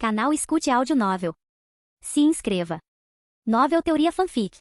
Canal Escute Áudio Novel. Se inscreva. Novel Teoria Fanfic.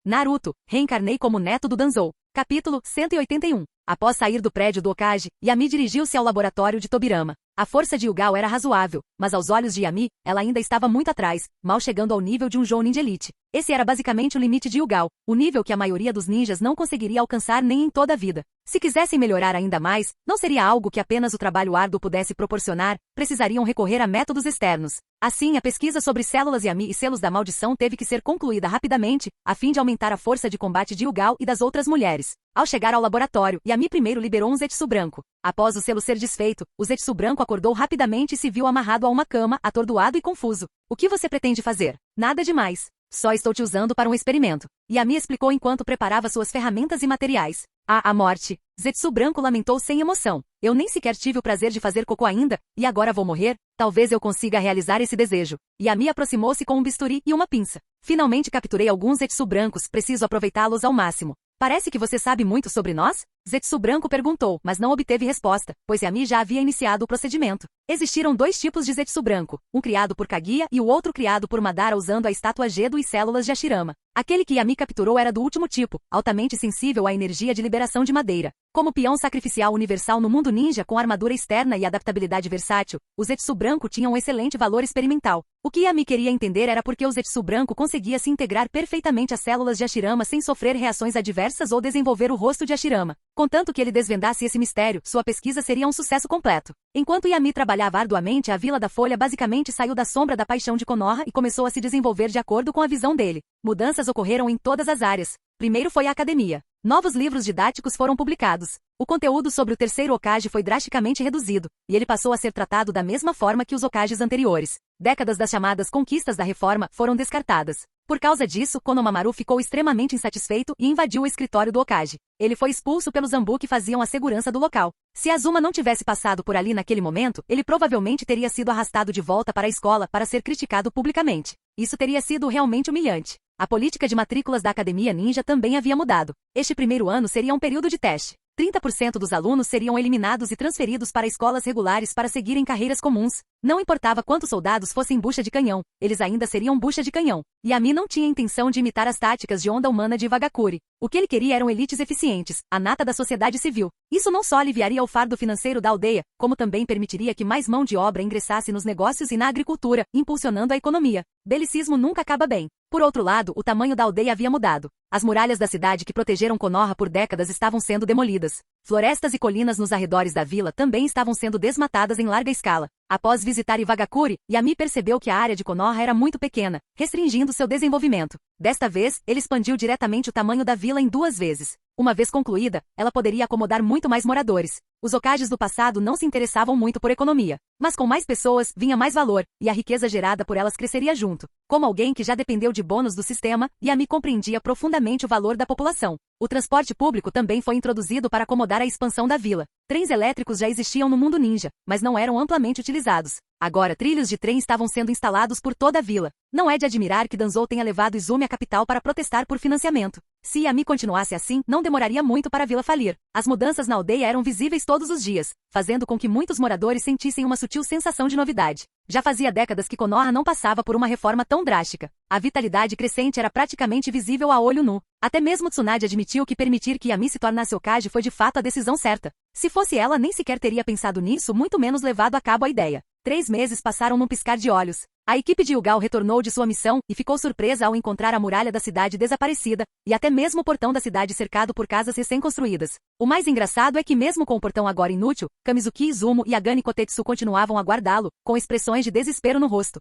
Naruto, reencarnei como neto do Danzou. Capítulo 181. Após sair do prédio do Hokage, Yami dirigiu-se ao laboratório de Tobirama. A força de Yugao era razoável, mas aos olhos de Yami, ela ainda estava muito atrás, mal chegando ao nível de um Jounin de elite. Esse era basicamente o limite de Yugao, o nível que a maioria dos ninjas não conseguiria alcançar nem em toda a vida. Se quisessem melhorar ainda mais, não seria algo que apenas o trabalho árduo pudesse proporcionar, precisariam recorrer a métodos externos. Assim, a pesquisa sobre células Yami e selos da maldição teve que ser concluída rapidamente, a fim de aumentar a força de combate de Yugao e das outras mulheres. Ao chegar ao laboratório, Yami primeiro liberou um Zetsu branco. Após o selo ser desfeito, o Zetsu branco acordou rapidamente e se viu amarrado a uma cama, atordoado e confuso. O que você pretende fazer? Nada demais. Só estou te usando para um experimento. Yami explicou enquanto preparava suas ferramentas e materiais. A morte. Zetsu branco lamentou sem emoção. Eu nem sequer tive o prazer de fazer cocô ainda, e agora vou morrer? Talvez eu consiga realizar esse desejo. Yami aproximou-se com um bisturi e uma pinça. Finalmente capturei alguns Zetsu brancos, preciso aproveitá-los ao máximo. Parece que você sabe muito sobre nós? Zetsu branco perguntou, mas não obteve resposta, pois Yami já havia iniciado o procedimento. Existiram dois tipos de Zetsu branco, um criado por Kaguya e o outro criado por Madara usando a estátua Gedo e células de Hashirama. Aquele que Yami capturou era do último tipo, altamente sensível à energia de liberação de madeira. Como peão sacrificial universal no mundo ninja com armadura externa e adaptabilidade versátil, o Zetsu branco tinha um excelente valor experimental. O que Yami queria entender era porque o Zetsu branco conseguia se integrar perfeitamente às células de Hashirama sem sofrer reações adversas ou desenvolver o rosto de Hashirama. Contanto que ele desvendasse esse mistério, sua pesquisa seria um sucesso completo. Enquanto Yami trabalhava arduamente, a Vila da Folha basicamente saiu da sombra da paixão de Konoha e começou a se desenvolver de acordo com a visão dele. Mudanças ocorreram em todas as áreas. Primeiro foi a academia. Novos livros didáticos foram publicados. O conteúdo sobre o terceiro Hokage foi drasticamente reduzido, e ele passou a ser tratado da mesma forma que os Hokages anteriores. Décadas das chamadas conquistas da reforma foram descartadas. Por causa disso, Konohamaru ficou extremamente insatisfeito e invadiu o escritório do Hokage. Ele foi expulso pelos Zanbu que faziam a segurança do local. Se Azuma não tivesse passado por ali naquele momento, ele provavelmente teria sido arrastado de volta para a escola para ser criticado publicamente. Isso teria sido realmente humilhante. A política de matrículas da Academia Ninja também havia mudado. Este primeiro ano seria um período de teste. 30% dos alunos seriam eliminados e transferidos para escolas regulares para seguirem carreiras comuns. Não importava quantos soldados fossem bucha de canhão, eles ainda seriam bucha de canhão. Yami não tinha intenção de imitar as táticas de onda humana de Wagakure. O que ele queria eram elites eficientes, a nata da sociedade civil. Isso não só aliviaria o fardo financeiro da aldeia, como também permitiria que mais mão de obra ingressasse nos negócios e na agricultura, impulsionando a economia. Belicismo nunca acaba bem. Por outro lado, o tamanho da aldeia havia mudado. As muralhas da cidade que protegeram Konoha por décadas estavam sendo demolidas. Florestas e colinas nos arredores da vila também estavam sendo desmatadas em larga escala. Após visitar Iwagakure, Yami percebeu que a área de Konoha era muito pequena, restringindo seu desenvolvimento. Desta vez, ele expandiu diretamente o tamanho da vila em 2 vezes. Uma vez concluída, ela poderia acomodar muito mais moradores. Os Hokages do passado não se interessavam muito por economia. Mas com mais pessoas, vinha mais valor, e a riqueza gerada por elas cresceria junto. Como alguém que já dependeu de bônus do sistema, Yami compreendia profundamente o valor da população. O transporte público também foi introduzido para acomodar a expansão da vila. Trens elétricos já existiam no mundo ninja, mas não eram amplamente utilizados. Agora, trilhos de trem estavam sendo instalados por toda a vila. Não é de admirar que Danzou tenha levado Izumi à capital para protestar por financiamento. Se Yami continuasse assim, não demoraria muito para a vila falir. As mudanças na aldeia eram visíveis todos os dias, fazendo com que muitos moradores sentissem uma sutil sensação de novidade. Já fazia décadas que Konoha não passava por uma reforma tão drástica. A vitalidade crescente era praticamente visível a olho nu. Até mesmo Tsunade admitiu que permitir que Yami se tornasse Hokage foi de fato a decisão certa. Se fosse ela, nem sequer teria pensado nisso, muito menos levado a cabo a ideia. 3 meses passaram num piscar de olhos. A equipe de Yugao retornou de sua missão e ficou surpresa ao encontrar a muralha da cidade desaparecida, e até mesmo o portão da cidade cercado por casas recém-construídas. O mais engraçado é que mesmo com o portão agora inútil, Kamizuki Izumo e Agane Kotetsu continuavam a guardá-lo, com expressões de desespero no rosto.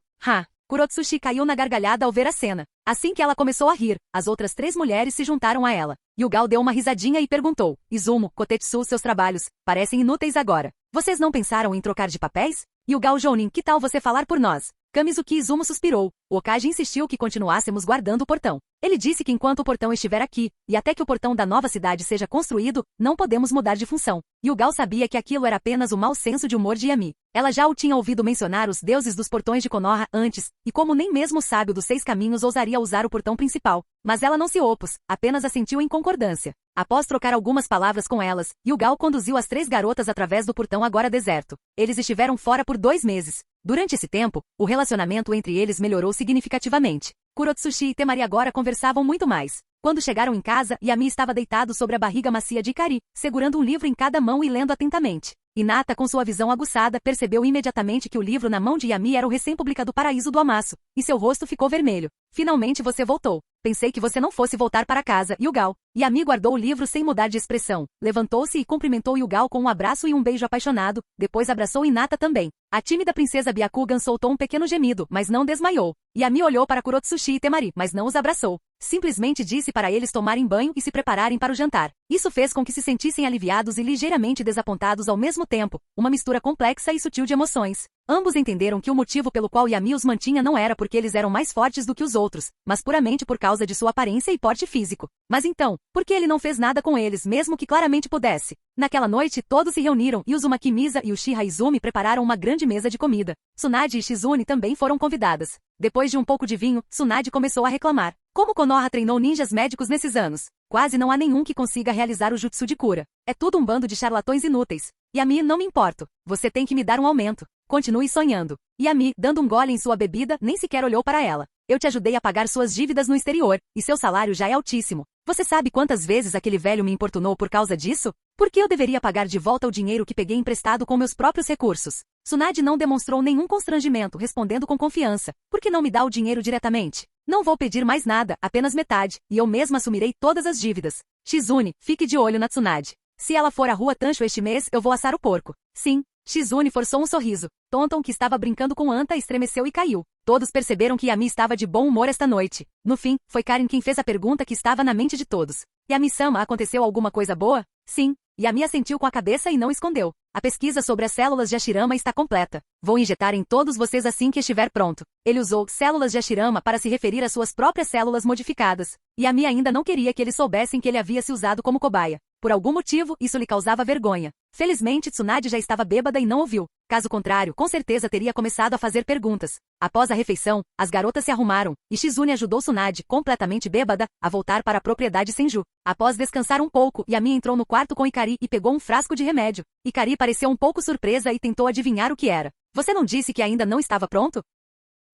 Kurotsushi caiu na gargalhada ao ver a cena. Assim que ela começou a rir, as outras 3 mulheres se juntaram a ela. Yugao deu uma risadinha e perguntou: Izumo, Kotetsu, seus trabalhos parecem inúteis agora. Vocês não pensaram em trocar de papéis? Yugao Jounin, que tal você falar por nós? Kamizuki Izumo suspirou. O Hokage insistiu que continuássemos guardando o portão. Ele disse que enquanto o portão estiver aqui, e até que o portão da nova cidade seja construído, não podemos mudar de função. Yugao sabia que aquilo era apenas o mau senso de humor de Yami. Ela já o tinha ouvido mencionar os deuses dos portões de Konoha antes, e como nem mesmo o sábio dos 6 caminhos ousaria usar o portão principal. Mas ela não se opôs, apenas assentiu em concordância. Após trocar algumas palavras com elas, Yugao conduziu as 3 garotas através do portão agora deserto. Eles estiveram fora por 2 meses. Durante esse tempo, o relacionamento entre eles melhorou significativamente. Kurotsuchi e Temari agora conversavam muito mais. Quando chegaram em casa, Yami estava deitado sobre a barriga macia de Ikari, segurando um livro em cada mão e lendo atentamente. Hinata, com sua visão aguçada, percebeu imediatamente que o livro na mão de Yami era o recém-publicado Paraíso do Amasso, e seu rosto ficou vermelho. Finalmente você voltou. Pensei que você não fosse voltar para casa, Yugal. Yami guardou o livro sem mudar de expressão. Levantou-se e cumprimentou Yugal com um abraço e um beijo apaixonado, depois abraçou Hinata também. A tímida princesa Byakugan soltou um pequeno gemido, mas não desmaiou. Yami olhou para Kurotsuchi e Temari, mas não os abraçou. Simplesmente disse para eles tomarem banho e se prepararem para o jantar. Isso fez com que se sentissem aliviados e ligeiramente desapontados ao mesmo tempo, uma mistura complexa e sutil de emoções. Ambos entenderam que o motivo pelo qual Yami os mantinha não era porque eles eram mais fortes do que os outros, mas puramente por causa de sua aparência e porte físico. Mas então, por que ele não fez nada com eles, mesmo que claramente pudesse? Naquela noite, todos se reuniram e Uzumaki Misa e Uchiha Izumi prepararam uma grande mesa de comida. Tsunade e Shizune também foram convidadas. Depois de um pouco de vinho, Tsunade começou a reclamar. Como Konoha treinou ninjas médicos nesses anos? Quase não há nenhum que consiga realizar o jutsu de cura. É tudo um bando de charlatões inúteis. Yami, não me importo. Você tem que me dar um aumento. Continue sonhando. Yami, dando um gole em sua bebida, nem sequer olhou para ela. Eu te ajudei a pagar suas dívidas no exterior, e seu salário já é altíssimo. Você sabe quantas vezes aquele velho me importunou por causa disso? Por que eu deveria pagar de volta o dinheiro que peguei emprestado com meus próprios recursos? Tsunade não demonstrou nenhum constrangimento, respondendo com confiança. Por que não me dá o dinheiro diretamente? Não vou pedir mais nada, apenas metade, e eu mesma assumirei todas as dívidas. Shizune, fique de olho na Tsunade. Se ela for à rua Tancho este mês, eu vou assar o porco. Sim. Shizune forçou um sorriso. Tonton, que estava brincando com Anta, estremeceu e caiu. Todos perceberam que Yami estava de bom humor esta noite. No fim, foi Karin quem fez a pergunta que estava na mente de todos. Yami-sama, aconteceu alguma coisa boa? Sim. Yami assentiu com a cabeça e não escondeu. A pesquisa sobre as células de Hashirama está completa. Vou injetar em todos vocês assim que estiver pronto. Ele usou células de Hashirama para se referir às suas próprias células modificadas. Yami ainda não queria que eles soubessem que ele havia se usado como cobaia. Por algum motivo, isso lhe causava vergonha. Felizmente, Tsunade já estava bêbada e não ouviu. Caso contrário, com certeza teria começado a fazer perguntas. Após a refeição, as garotas se arrumaram, e Shizune ajudou Tsunade, completamente bêbada, a voltar para a propriedade Senju. Após descansar um pouco, Yami entrou no quarto com Ikari e pegou um frasco de remédio. Ikari pareceu um pouco surpresa e tentou adivinhar o que era. Você não disse que ainda não estava pronto?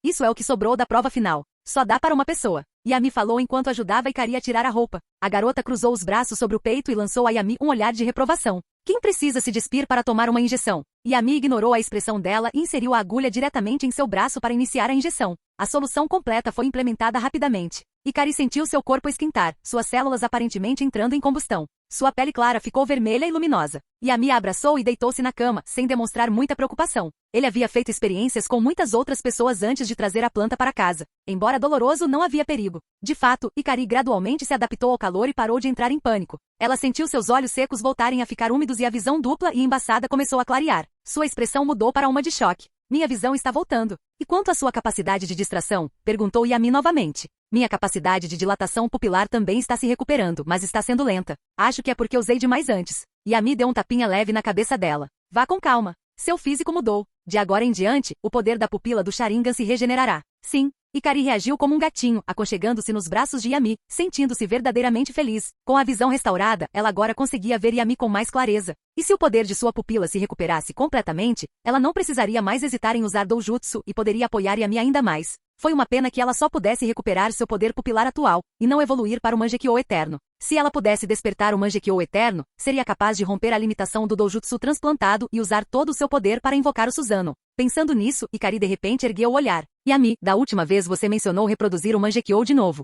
Isso é o que sobrou da prova final. Só dá para uma pessoa. Yami falou enquanto ajudava Ikari a tirar a roupa. A garota cruzou os braços sobre o peito e lançou a Yami um olhar de reprovação. Quem precisa se despir para tomar uma injeção? Yami ignorou a expressão dela e inseriu a agulha diretamente em seu braço para iniciar a injeção. A solução completa foi implementada rapidamente. Ikari sentiu seu corpo esquentar, suas células aparentemente entrando em combustão. Sua pele clara ficou vermelha e luminosa. Yami a abraçou e deitou-se na cama, sem demonstrar muita preocupação. Ele havia feito experiências com muitas outras pessoas antes de trazer a planta para casa. Embora doloroso, não havia perigo. De fato, Ikari gradualmente se adaptou ao calor e parou de entrar em pânico. Ela sentiu seus olhos secos voltarem a ficar úmidos e a visão dupla e embaçada começou a clarear. Sua expressão mudou para uma de choque. Minha visão está voltando. E quanto à sua capacidade de distração? Perguntou Yami novamente. Minha capacidade de dilatação pupilar também está se recuperando, mas está sendo lenta. Acho que é porque usei demais antes. Yami deu um tapinha leve na cabeça dela. Vá com calma. Seu físico mudou. De agora em diante, o poder da pupila do Sharingan se regenerará. Sim. Ikari reagiu como um gatinho, aconchegando-se nos braços de Yami, sentindo-se verdadeiramente feliz. Com a visão restaurada, ela agora conseguia ver Yami com mais clareza. E se o poder de sua pupila se recuperasse completamente, ela não precisaria mais hesitar em usar doujutsu e poderia apoiar Yami ainda mais. Foi uma pena que ela só pudesse recuperar seu poder pupilar atual, e não evoluir para o Mangekyo eterno. Se ela pudesse despertar o Mangekyo eterno, seria capaz de romper a limitação do doujutsu transplantado e usar todo o seu poder para invocar o Susanoo. Pensando nisso, Ikari de repente ergueu o olhar. Yami, da última vez você mencionou reproduzir o Mangekyo de novo.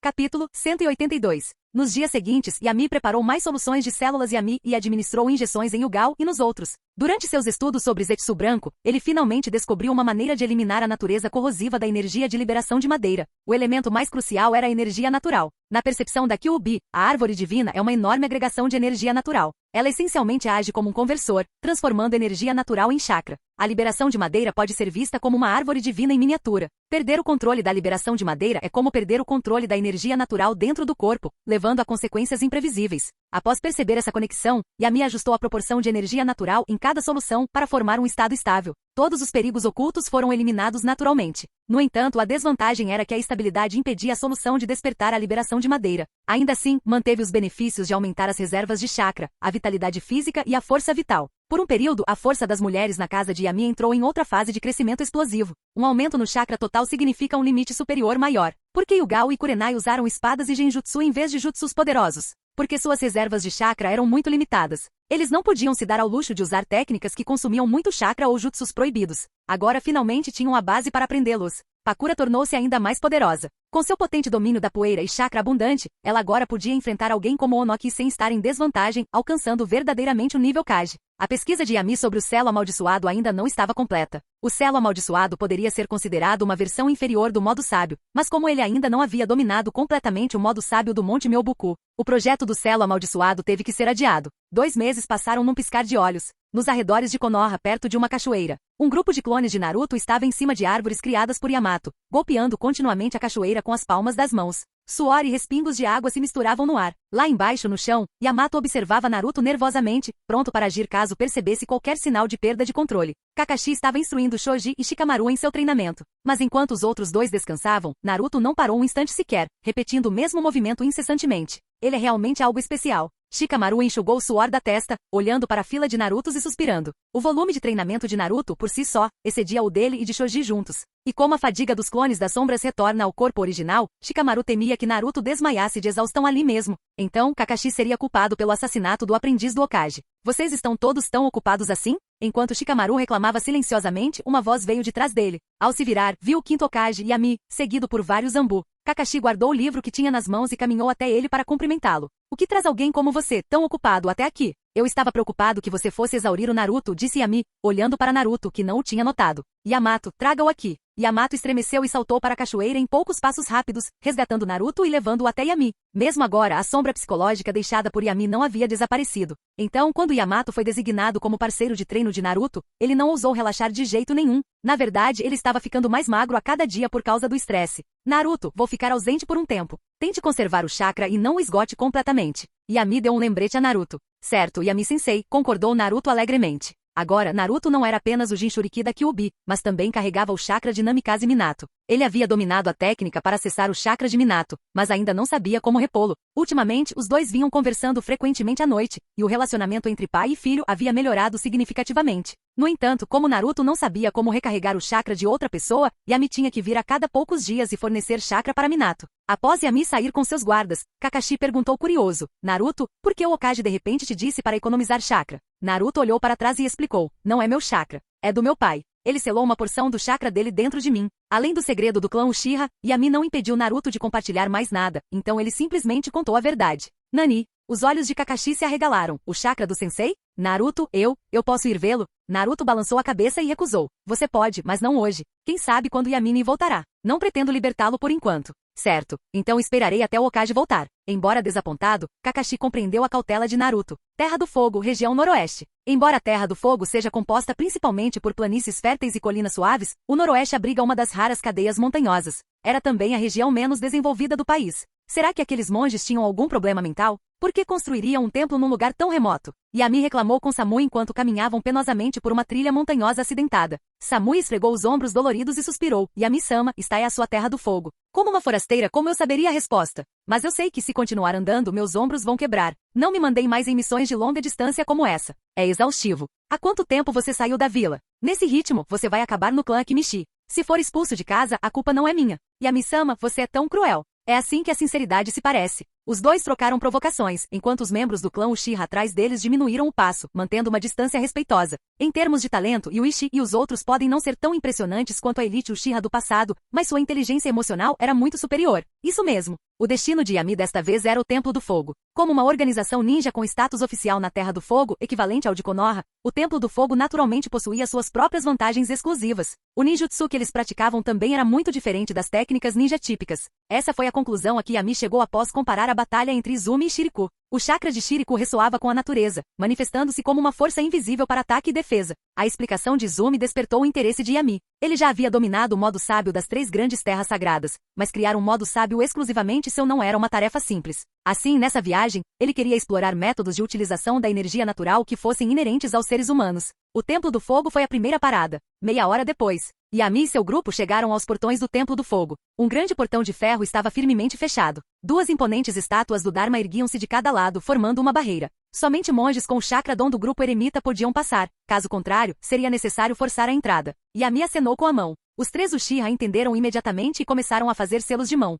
Capítulo 182. Nos dias seguintes, Yami preparou mais soluções de células Yami e administrou injeções em Yugal e nos outros. Durante seus estudos sobre Zetsu branco, ele finalmente descobriu uma maneira de eliminar a natureza corrosiva da energia de liberação de madeira. O elemento mais crucial era a energia natural. Na percepção da Kyuubi, a árvore divina é uma enorme agregação de energia natural. Ela essencialmente age como um conversor, transformando energia natural em chakra. A liberação de madeira pode ser vista como uma árvore divina em miniatura. Perder o controle da liberação de madeira é como perder o controle da energia natural dentro do corpo, levando a consequências imprevisíveis. Após perceber essa conexão, Yami ajustou a proporção de energia natural em cada solução para formar um estado estável. Todos os perigos ocultos foram eliminados naturalmente. No entanto, a desvantagem era que a estabilidade impedia a solução de despertar a liberação de madeira. Ainda assim, manteve os benefícios de aumentar as reservas de chakra, a vitalidade física e a força vital. Por um período, a força das mulheres na casa de Yami entrou em outra fase de crescimento explosivo. Um aumento no chakra total significa um limite superior maior. Por que Yugao e Kurenai usaram espadas e genjutsu em vez de jutsus poderosos? Porque suas reservas de chakra eram muito limitadas. Eles não podiam se dar ao luxo de usar técnicas que consumiam muito chakra ou jutsus proibidos. Agora finalmente tinham a base para aprendê-los. Pakura tornou-se ainda mais poderosa. Com seu potente domínio da poeira e chakra abundante, ela agora podia enfrentar alguém como Onoki sem estar em desvantagem, alcançando verdadeiramente o nível Kage. A pesquisa de Yami sobre o selo amaldiçoado ainda não estava completa. O selo amaldiçoado poderia ser considerado uma versão inferior do modo sábio, mas como ele ainda não havia dominado completamente o modo sábio do Monte Myobuku, o projeto do selo amaldiçoado teve que ser adiado. 2 meses passaram num piscar de olhos. Nos arredores de Konoha, perto de uma cachoeira, um grupo de clones de Naruto estava em cima de árvores criadas por Yamato, golpeando continuamente a cachoeira com as palmas das mãos. Suor e respingos de água se misturavam no ar. Lá embaixo, no chão, Yamato observava Naruto nervosamente, pronto para agir caso percebesse qualquer sinal de perda de controle. Kakashi estava instruindo Shoji e Shikamaru em seu treinamento. Mas enquanto os outros dois descansavam, Naruto não parou um instante sequer, repetindo o mesmo movimento incessantemente. Ele é realmente algo especial. Shikamaru enxugou o suor da testa, olhando para a fila de Narutos e suspirando. O volume de treinamento de Naruto, por si só, excedia o dele e de Shoji juntos. E como a fadiga dos clones das sombras retorna ao corpo original, Shikamaru temia que Naruto desmaiasse de exaustão ali mesmo. Então, Kakashi seria culpado pelo assassinato do aprendiz do Hokage. Vocês estão todos tão ocupados assim? Enquanto Shikamaru reclamava silenciosamente, uma voz veio de trás dele. Ao se virar, viu o quinto Hokage, Yami, seguido por vários Zanbu. Kakashi guardou o livro que tinha nas mãos e caminhou até ele para cumprimentá-lo. O que traz alguém como você, tão ocupado até aqui? Eu estava preocupado que você fosse exaurir o Naruto, disse Yami, olhando para Naruto, que não o tinha notado. Yamato, traga-o aqui. Yamato estremeceu e saltou para a cachoeira em poucos passos rápidos, resgatando Naruto e levando-o até Yami. Mesmo agora, a sombra psicológica deixada por Yami não havia desaparecido. Então, quando Yamato foi designado como parceiro de treino de Naruto, ele não ousou relaxar de jeito nenhum. Na verdade, ele estava ficando mais magro a cada dia por causa do estresse. Naruto, vou ficar ausente por um tempo. Tente conservar o chakra e não o esgote completamente. Yami deu um lembrete a Naruto. Certo, Yami-sensei, concordou Naruto alegremente. Agora, Naruto não era apenas o Jinchuriki da Kyuubi, mas também carregava o chakra de Namikaze Minato. Ele havia dominado a técnica para acessar o chakra de Minato, mas ainda não sabia como repô-lo. Ultimamente, os dois vinham conversando frequentemente à noite, e o relacionamento entre pai e filho havia melhorado significativamente. No entanto, como Naruto não sabia como recarregar o chakra de outra pessoa, Yami tinha que vir a cada poucos dias e fornecer chakra para Minato. Após Yami sair com seus guardas, Kakashi perguntou curioso, Naruto, por que o Hokage de repente te disse para economizar chakra? Naruto olhou para trás e explicou, não é meu chakra, é do meu pai. Ele selou uma porção do chakra dele dentro de mim. Além do segredo do clã Uchiha, Yami não impediu Naruto de compartilhar mais nada, então ele simplesmente contou a verdade. Nani. Os olhos de Kakashi se arregalaram. O chakra do sensei? Naruto, eu posso ir vê-lo? Naruto balançou a cabeça e recusou. Você pode, mas não hoje. Quem sabe quando Yamine voltará. Não pretendo libertá-lo por enquanto. Certo, então esperarei até o Hokage voltar. Embora desapontado, Kakashi compreendeu a cautela de Naruto. Terra do Fogo, região noroeste. Embora a Terra do Fogo seja composta principalmente por planícies férteis e colinas suaves, o noroeste abriga uma das raras cadeias montanhosas. Era também a região menos desenvolvida do país. Será que aqueles monges tinham algum problema mental? Por que construiriam um templo num lugar tão remoto? Yami reclamou com Samui enquanto caminhavam penosamente por uma trilha montanhosa acidentada. Samui esfregou os ombros doloridos e suspirou. Yami-sama, está aí a sua Terra do Fogo. Como uma forasteira, como eu saberia a resposta? Mas eu sei que se continuar andando, meus ombros vão quebrar. Não me mandei mais em missões de longa distância como essa. É exaustivo. Há quanto tempo você saiu da vila? Nesse ritmo, você vai acabar no clã Akimishi. Se for expulso de casa, a culpa não é minha. Yami-sama, você é tão cruel. É assim que a sinceridade se parece. Os dois trocaram provocações, enquanto os membros do clã Uchiha atrás deles diminuíram o passo, mantendo uma distância respeitosa. Em termos de talento, Yuichi e os outros podem não ser tão impressionantes quanto a elite Uchiha do passado, mas sua inteligência emocional era muito superior. Isso mesmo. O destino de Yami desta vez era o Templo do Fogo. Como uma organização ninja com status oficial na Terra do Fogo, equivalente ao de Konoha, o Templo do Fogo naturalmente possuía suas próprias vantagens exclusivas. O ninjutsu que eles praticavam também era muito diferente das técnicas ninja típicas. Essa foi a conclusão a que Yami chegou após comparar a batalha entre Izumi e Shiriku. O chakra de Shiriku ressoava com a natureza, manifestando-se como uma força invisível para ataque e defesa. A explicação de Izumi despertou o interesse de Yami. Ele já havia dominado o modo sábio das 3 grandes terras sagradas, mas criar um modo sábio exclusivamente seu não era uma tarefa simples. Assim, nessa viagem, ele queria explorar métodos de utilização da energia natural que fossem inerentes aos seres humanos. O Templo do Fogo foi a primeira parada. Meia hora depois, Yami e seu grupo chegaram aos portões do Templo do Fogo. Um grande portão de ferro estava firmemente fechado. 2 imponentes estátuas do Dharma erguiam-se de cada lado, formando uma barreira. Somente monges com o chakra dom do grupo eremita podiam passar. Caso contrário, seria necessário forçar a entrada. Yami acenou com a mão. Os 3 Uchiha entenderam imediatamente e começaram a fazer selos de mão.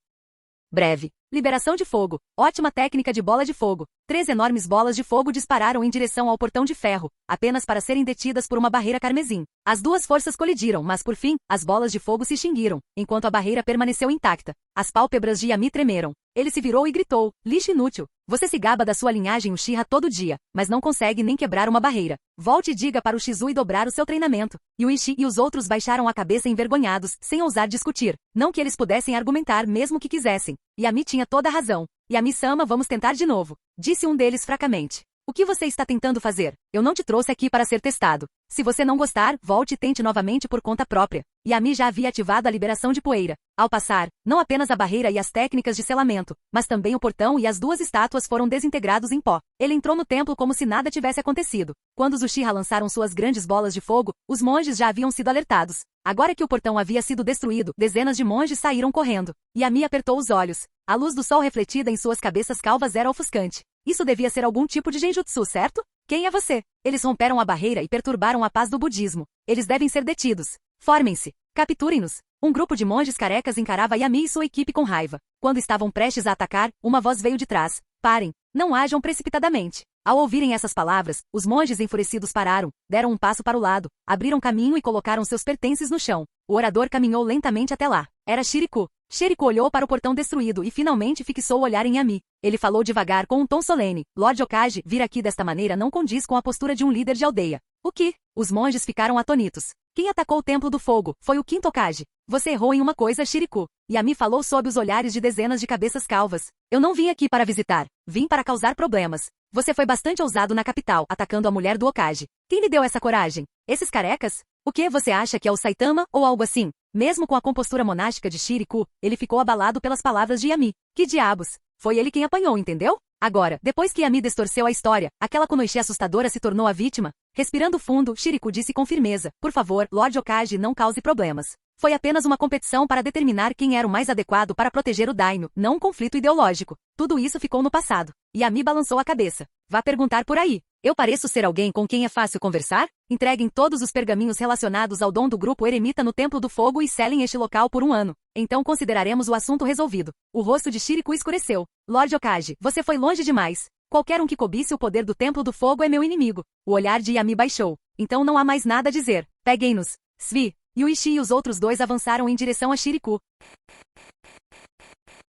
Breve. Liberação de fogo. Ótima técnica de bola de fogo. 3 enormes bolas de fogo dispararam em direção ao portão de ferro, apenas para serem detidas por uma barreira carmesim. As 2 forças colidiram, mas por fim, as bolas de fogo se extinguiram, enquanto a barreira permaneceu intacta. As pálpebras de Yami tremeram. Ele se virou e gritou: lixo inútil. Você se gaba da sua linhagem Uchiha todo dia, mas não consegue nem quebrar uma barreira. Volte e diga para o Shizui dobrar o seu treinamento. Yuichi e os outros baixaram a cabeça envergonhados, sem ousar discutir. Não que eles pudessem argumentar mesmo que quisessem. Yami tinha toda a razão. Yami-sama, vamos tentar de novo, disse um deles fracamente. O que você está tentando fazer? Eu não te trouxe aqui para ser testado. Se você não gostar, volte e tente novamente por conta própria. Yami já havia ativado a liberação de poeira. Ao passar, não apenas a barreira e as técnicas de selamento, mas também o portão e as 2 estátuas foram desintegrados em pó. Ele entrou no templo como se nada tivesse acontecido. Quando os Uchiha lançaram suas grandes bolas de fogo, os monges já haviam sido alertados. Agora que o portão havia sido destruído, dezenas de monges saíram correndo. Yami apertou os olhos. A luz do sol refletida em suas cabeças calvas era ofuscante. Isso devia ser algum tipo de genjutsu, certo? Quem é você? Eles romperam a barreira e perturbaram a paz do budismo. Eles devem ser detidos. Formem-se. Capturem-nos. Um grupo de monges carecas encarava Yami e sua equipe com raiva. Quando estavam prestes a atacar, uma voz veio de trás. Parem. Não ajam precipitadamente. Ao ouvirem essas palavras, os monges enfurecidos pararam, deram um passo para o lado, abriram caminho e colocaram seus pertences no chão. O orador caminhou lentamente até lá. Era Shiriku. Shiriku olhou para o portão destruído e finalmente fixou o olhar em Yami. Ele falou devagar com um tom solene. Lord Okage, vir aqui desta maneira não condiz com a postura de um líder de aldeia. O que? Os monges ficaram atônitos. Quem atacou o Templo do Fogo? Foi o 5º Okage. Você errou em uma coisa, Shiriku. Yami falou sob os olhares de dezenas de cabeças calvas. Eu não vim aqui para visitar. Vim para causar problemas. Você foi bastante ousado na capital, atacando a mulher do Okage. Quem lhe deu essa coragem? Esses carecas? O que você acha que é o Saitama, ou algo assim? Mesmo com a compostura monástica de Shiriku, ele ficou abalado pelas palavras de Yami. Que diabos? Foi ele quem apanhou, entendeu? Agora, depois que Yami distorceu a história, aquela Kunoichi assustadora se tornou a vítima. Respirando fundo, Shiriku disse com firmeza: por favor, Lord Okage, não cause problemas. Foi apenas uma competição para determinar quem era o mais adequado para proteger o daimyo, não um conflito ideológico. Tudo isso ficou no passado. Yami balançou a cabeça. Vá perguntar por aí. Eu pareço ser alguém com quem é fácil conversar? Entreguem todos os pergaminhos relacionados ao dom do grupo eremita no Templo do Fogo e selem este local por 1 ano. Então consideraremos o assunto resolvido. O rosto de Shiriku escureceu. Lord Okage, você foi longe demais. Qualquer um que cobisse o poder do Templo do Fogo é meu inimigo. O olhar de Yami baixou. Então não há mais nada a dizer. Peguem-nos. Svi, Yuichi e os outros 2 avançaram em direção a Shiriku.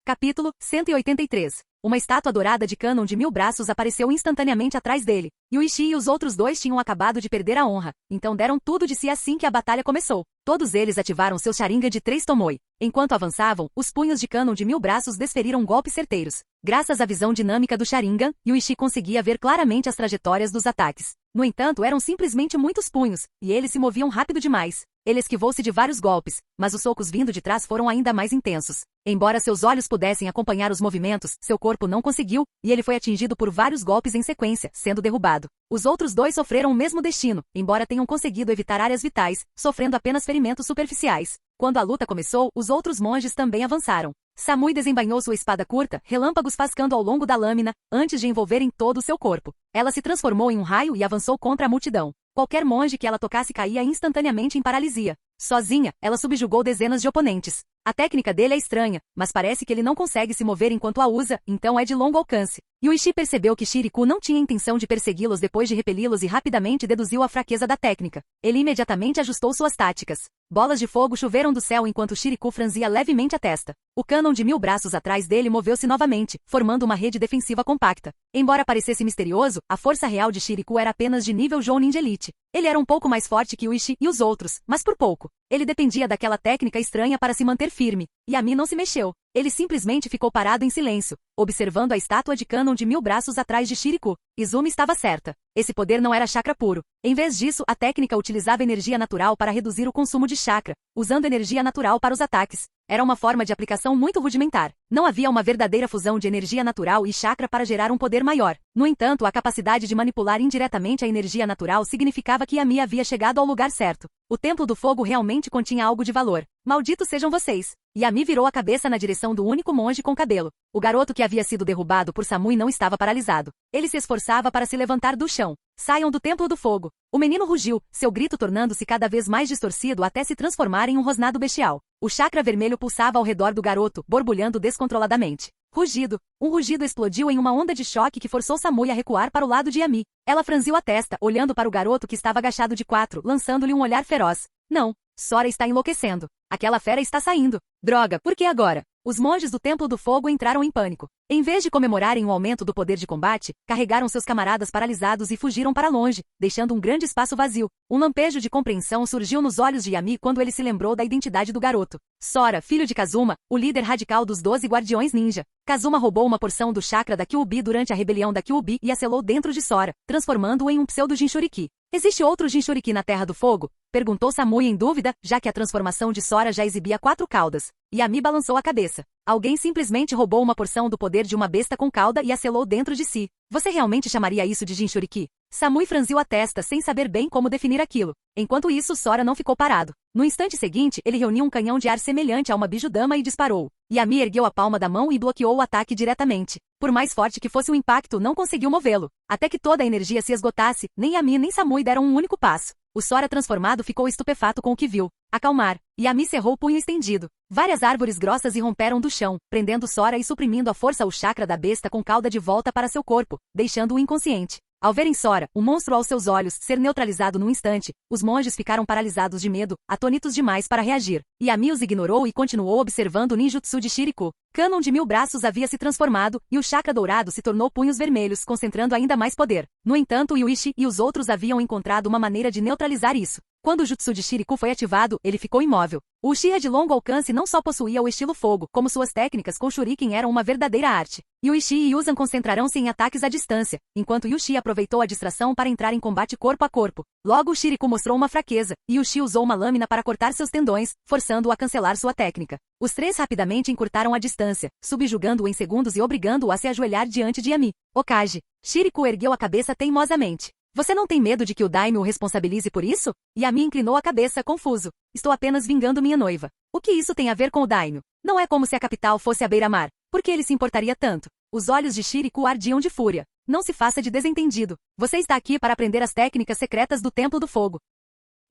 Capítulo 183. Uma estátua dourada de Cânon de 1000 braços apareceu instantaneamente atrás dele. Yuichi e os outros 2 tinham acabado de perder a honra, então deram tudo de si assim que a batalha começou. Todos eles ativaram seu Sharingan de 3 Tomoe. Enquanto avançavam, os punhos de Cânon de 1000 braços desferiram golpes certeiros. Graças à visão dinâmica do Sharingan, Yuichi conseguia ver claramente as trajetórias dos ataques. No entanto, eram simplesmente muitos punhos, e eles se moviam rápido demais. Ele esquivou-se de vários golpes, mas os socos vindo de trás foram ainda mais intensos. Embora seus olhos pudessem acompanhar os movimentos, seu corpo não conseguiu, e ele foi atingido por vários golpes em sequência, sendo derrubado. Os outros 2 sofreram o mesmo destino, embora tenham conseguido evitar áreas vitais, sofrendo apenas ferimentos superficiais. Quando a luta começou, os outros monges também avançaram. Samui desembainhou sua espada curta, relâmpagos fascando ao longo da lâmina, antes de envolverem todo o seu corpo. Ela se transformou em um raio e avançou contra a multidão. Qualquer monge que ela tocasse caía instantaneamente em paralisia. Sozinha, ela subjugou dezenas de oponentes. A técnica dele é estranha, mas parece que ele não consegue se mover enquanto a usa, então é de longo alcance. Yuichi percebeu que Shiriku não tinha intenção de persegui-los depois de repeli-los e rapidamente deduziu a fraqueza da técnica. Ele imediatamente ajustou suas táticas. Bolas de fogo choveram do céu enquanto Shiriku franzia levemente a testa. O cânon de 1000 braços atrás dele moveu-se novamente, formando uma rede defensiva compacta. Embora parecesse misterioso, a força real de Shiriku era apenas de nível Jounin de Elite. Ele era um pouco mais forte que Yuichi e os outros, mas por pouco. Ele dependia daquela técnica estranha para se manter firme. Yami não se mexeu. Ele simplesmente ficou parado em silêncio, observando a estátua de Kanon de 1000 braços atrás de Shiriku. Izumi estava certa. Esse poder não era chakra puro. Em vez disso, a técnica utilizava energia natural para reduzir o consumo de chakra, usando energia natural para os ataques. Era uma forma de aplicação muito rudimentar. Não havia uma verdadeira fusão de energia natural e chakra para gerar um poder maior. No entanto, a capacidade de manipular indiretamente a energia natural significava que Yami havia chegado ao lugar certo. O Templo do Fogo realmente continha algo de valor. Malditos sejam vocês! Yami virou a cabeça na direção do único monge com cabelo. O garoto que havia sido derrubado por Samui não estava paralisado. Ele se esforçava para se levantar do chão. Saiam do Templo do Fogo! O menino rugiu, seu grito tornando-se cada vez mais distorcido até se transformar em um rosnado bestial. O chakra vermelho pulsava ao redor do garoto, borbulhando descontroladamente. Rugido. Um rugido explodiu em uma onda de choque que forçou Samui a recuar para o lado de Yami. Ela franziu a testa, olhando para o garoto que estava agachado de quatro, lançando-lhe um olhar feroz. Não. Sora está enlouquecendo. Aquela fera está saindo. Droga, por que agora? Os monges do Templo do Fogo entraram em pânico. Em vez de comemorarem o aumento do poder de combate, carregaram seus camaradas paralisados e fugiram para longe, deixando um grande espaço vazio. Um lampejo de compreensão surgiu nos olhos de Yami quando ele se lembrou da identidade do garoto. Sora, filho de Kazuma, o líder radical dos 12 Guardiões Ninja. Kazuma roubou uma porção do chakra da Kyuubi durante a rebelião da Kyuubi e a selou dentro de Sora, transformando-o em um pseudo-Jinchuriki. Existe outro Jinchuriki na Terra do Fogo? Perguntou Samui em dúvida, já que a transformação de Sora já exibia 4 caudas. Yami balançou a cabeça. Alguém simplesmente roubou uma porção do poder de uma besta com cauda e a selou dentro de si. Você realmente chamaria isso de Jinchuriki? Samui franziu a testa sem saber bem como definir aquilo. Enquanto isso, Sora não ficou parado. No instante seguinte, ele reuniu um canhão de ar semelhante a uma bijudama e disparou. Yami ergueu a palma da mão e bloqueou o ataque diretamente. Por mais forte que fosse o impacto, não conseguiu movê-lo. Até que toda a energia se esgotasse, nem Yami nem Samui deram um único passo. O Sora transformado ficou estupefato com o que viu. Acalmar. Yami cerrou o punho estendido. Várias árvores grossas irromperam do chão, prendendo Sora e suprimindo à força o chakra da besta com cauda de volta para seu corpo, deixando-o inconsciente. Ao verem Sora, o monstro aos seus olhos, ser neutralizado num instante, os monges ficaram paralisados de medo, atônitos demais para reagir. Yami os ignorou e continuou observando o ninjutsu de Shiriku. Kanon de 1000 braços havia se transformado, e o chakra dourado se tornou punhos vermelhos, concentrando ainda mais poder. No entanto, Yuichi e os outros haviam encontrado uma maneira de neutralizar isso. Quando o jutsu de Shiriku foi ativado, ele ficou imóvel. O Uchiha de longo alcance não só possuía o estilo fogo, como suas técnicas com Shuriken eram uma verdadeira arte. Yuichi e Yuzan concentrarão-se em ataques à distância, enquanto Yushi aproveitou a distração para entrar em combate corpo a corpo. Logo Shiriku mostrou uma fraqueza, e Yushi usou uma lâmina para cortar seus tendões, forçando-o a cancelar sua técnica. Os três rapidamente encurtaram a distância, subjugando-o em segundos e obrigando-o a se ajoelhar diante de Yami. Okage. Shiriku ergueu a cabeça teimosamente. Você não tem medo de que o Daimyo o responsabilize por isso? Yami inclinou a cabeça, confuso. Estou apenas vingando minha noiva. O que isso tem a ver com o Daimyo? Não é como se a capital fosse a beira-mar. Por que ele se importaria tanto? Os olhos de Shiriku ardiam de fúria. Não se faça de desentendido. Você está aqui para aprender as técnicas secretas do Templo do Fogo.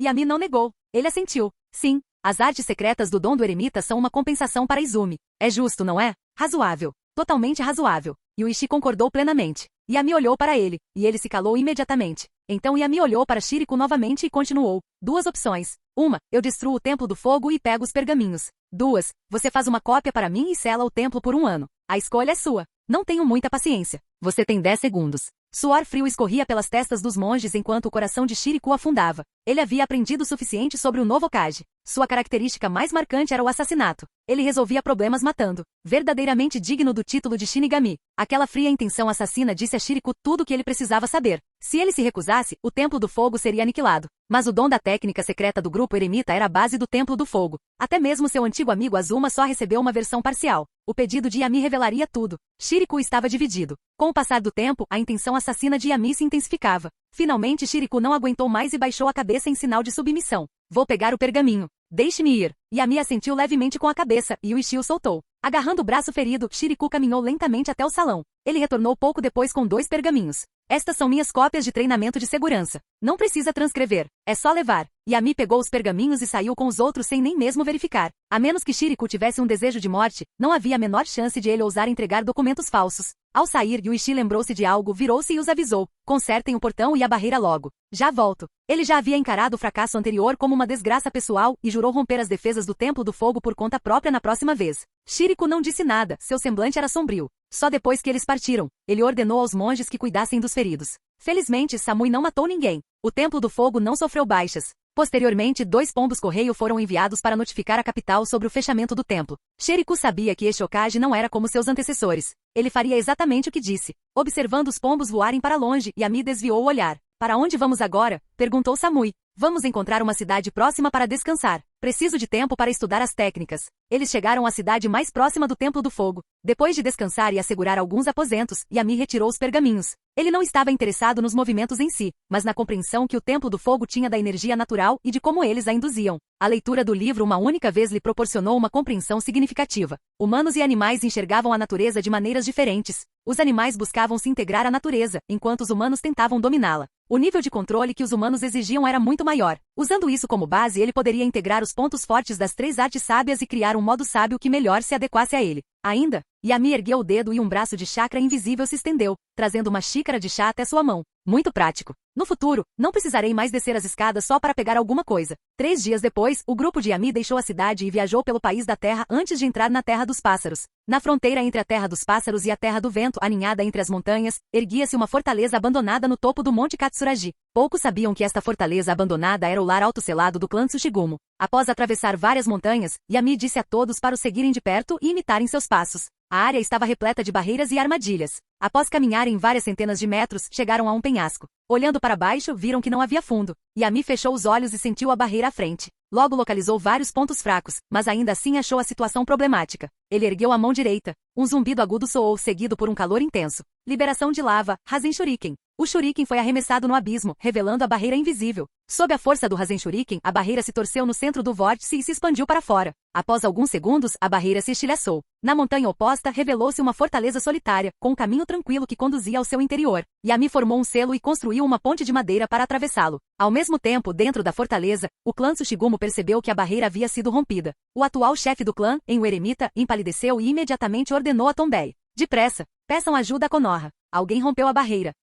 Yami não negou. Ele assentiu. Sim, as artes secretas do dom do eremita são uma compensação para Izumi. É justo, não é? Razoável. Totalmente razoável. Yuichi concordou plenamente. Yami olhou para ele, e ele se calou imediatamente. Então Yami olhou para Shiriku novamente e continuou. 2 opções. 1. Eu destruo o Templo do Fogo e pego os pergaminhos. 2. Você faz uma cópia para mim e sela o templo por 1 ano. A escolha é sua. Não tenho muita paciência. Você tem 10 segundos. Suor frio escorria pelas testas dos monges enquanto o coração de Shiriku afundava. Ele havia aprendido o suficiente sobre o novo Okage. Sua característica mais marcante era o assassinato. Ele resolvia problemas matando. Verdadeiramente digno do título de Shinigami. Aquela fria intenção assassina disse a Shiriku tudo o que ele precisava saber. Se ele se recusasse, o Templo do Fogo seria aniquilado. Mas o dom da técnica secreta do grupo eremita era a base do Templo do Fogo. Até mesmo seu antigo amigo Azuma só recebeu uma versão parcial. O pedido de Yami revelaria tudo. Shiriku estava dividido. Com o passar do tempo, a intenção assassina de Yami se intensificava. Finalmente Shiriku não aguentou mais e baixou a cabeça em sinal de submissão. Vou pegar o pergaminho. Deixe-me ir. Yami assentiu levemente com a cabeça, e Yuichi o soltou. Agarrando o braço ferido, Shiriku caminhou lentamente até o salão. Ele retornou pouco depois com 2 pergaminhos. Estas são minhas cópias de treinamento de segurança. Não precisa transcrever. É só levar. Yami pegou os pergaminhos e saiu com os outros sem nem mesmo verificar. A menos que Shiriku tivesse um desejo de morte, não havia a menor chance de ele ousar entregar documentos falsos. Ao sair, Yuichi lembrou-se de algo, virou-se e os avisou. Consertem o portão e a barreira logo. Já volto. Ele já havia encarado o fracasso anterior como uma desgraça pessoal e jurou romper as defesas do Templo do Fogo por conta própria na próxima vez. Shiriku não disse nada, seu semblante era sombrio. Só depois que eles partiram, ele ordenou aos monges que cuidassem dos feridos. Felizmente, Samui não matou ninguém. O Templo do Fogo não sofreu baixas. Posteriormente, 2 pombos-correio foram enviados para notificar a capital sobre o fechamento do templo. Sheriku sabia que este Hokage não era como seus antecessores. Ele faria exatamente o que disse. Observando os pombos voarem para longe, Yami desviou o olhar. Para onde vamos agora? Perguntou Samui. Vamos encontrar uma cidade próxima para descansar. Preciso de tempo para estudar as técnicas. Eles chegaram à cidade mais próxima do Templo do Fogo. Depois de descansar e assegurar alguns aposentos, Yami retirou os pergaminhos. Ele não estava interessado nos movimentos em si, mas na compreensão que o Templo do Fogo tinha da energia natural e de como eles a induziam. A leitura do livro uma única vez lhe proporcionou uma compreensão significativa. Humanos e animais enxergavam a natureza de maneiras diferentes. Os animais buscavam se integrar à natureza, enquanto os humanos tentavam dominá-la. O nível de controle que os humanos exigiam era muito maior. Usando isso como base, ele poderia integrar os pontos fortes das 3 artes sábias e criar um modo sábio que melhor se adequasse a ele. Ainda, Yami ergueu o dedo e um braço de chakra invisível se estendeu, trazendo uma xícara de chá até sua mão. Muito prático. No futuro, não precisarei mais descer as escadas só para pegar alguma coisa. 3 dias depois, o grupo de Yami deixou a cidade e viajou pelo país da Terra antes de entrar na Terra dos Pássaros. Na fronteira entre a Terra dos Pássaros e a Terra do Vento, aninhada entre as montanhas, erguia-se uma fortaleza abandonada no topo do Monte Katsuragi. Poucos sabiam que esta fortaleza abandonada era o lar autosselado do clã Tsushigumo. Após atravessar várias montanhas, Yami disse a todos para o seguirem de perto e imitarem seus passos. A área estava repleta de barreiras e armadilhas. Após caminharem várias centenas de metros, chegaram a um penhasco. Olhando para baixo, viram que não havia fundo. Yami fechou os olhos e sentiu a barreira à frente. Logo localizou vários pontos fracos, mas ainda assim achou a situação problemática. Ele ergueu a mão direita. Um zumbido agudo soou, seguido por um calor intenso. Liberação de lava, Rasen Shuriken. O Shuriken foi arremessado no abismo, revelando a barreira invisível. Sob a força do Rasen Shuriken, a barreira se torceu no centro do vórtice e se expandiu para fora. Após alguns segundos, a barreira se estilhaçou. Na montanha oposta, revelou-se uma fortaleza solitária, com um caminho tranquilo que conduzia ao seu interior. Yami formou um selo e construiu uma ponte de madeira para atravessá-lo. Ao mesmo tempo, dentro da fortaleza, o clã Tsushigumo percebeu que a barreira havia sido rompida. O atual chefe do clã, o eremita, empalideceu e imediatamente ordenou a Tombei. Depressa, peçam ajuda a Konoha. Alguém rompeu a barreira.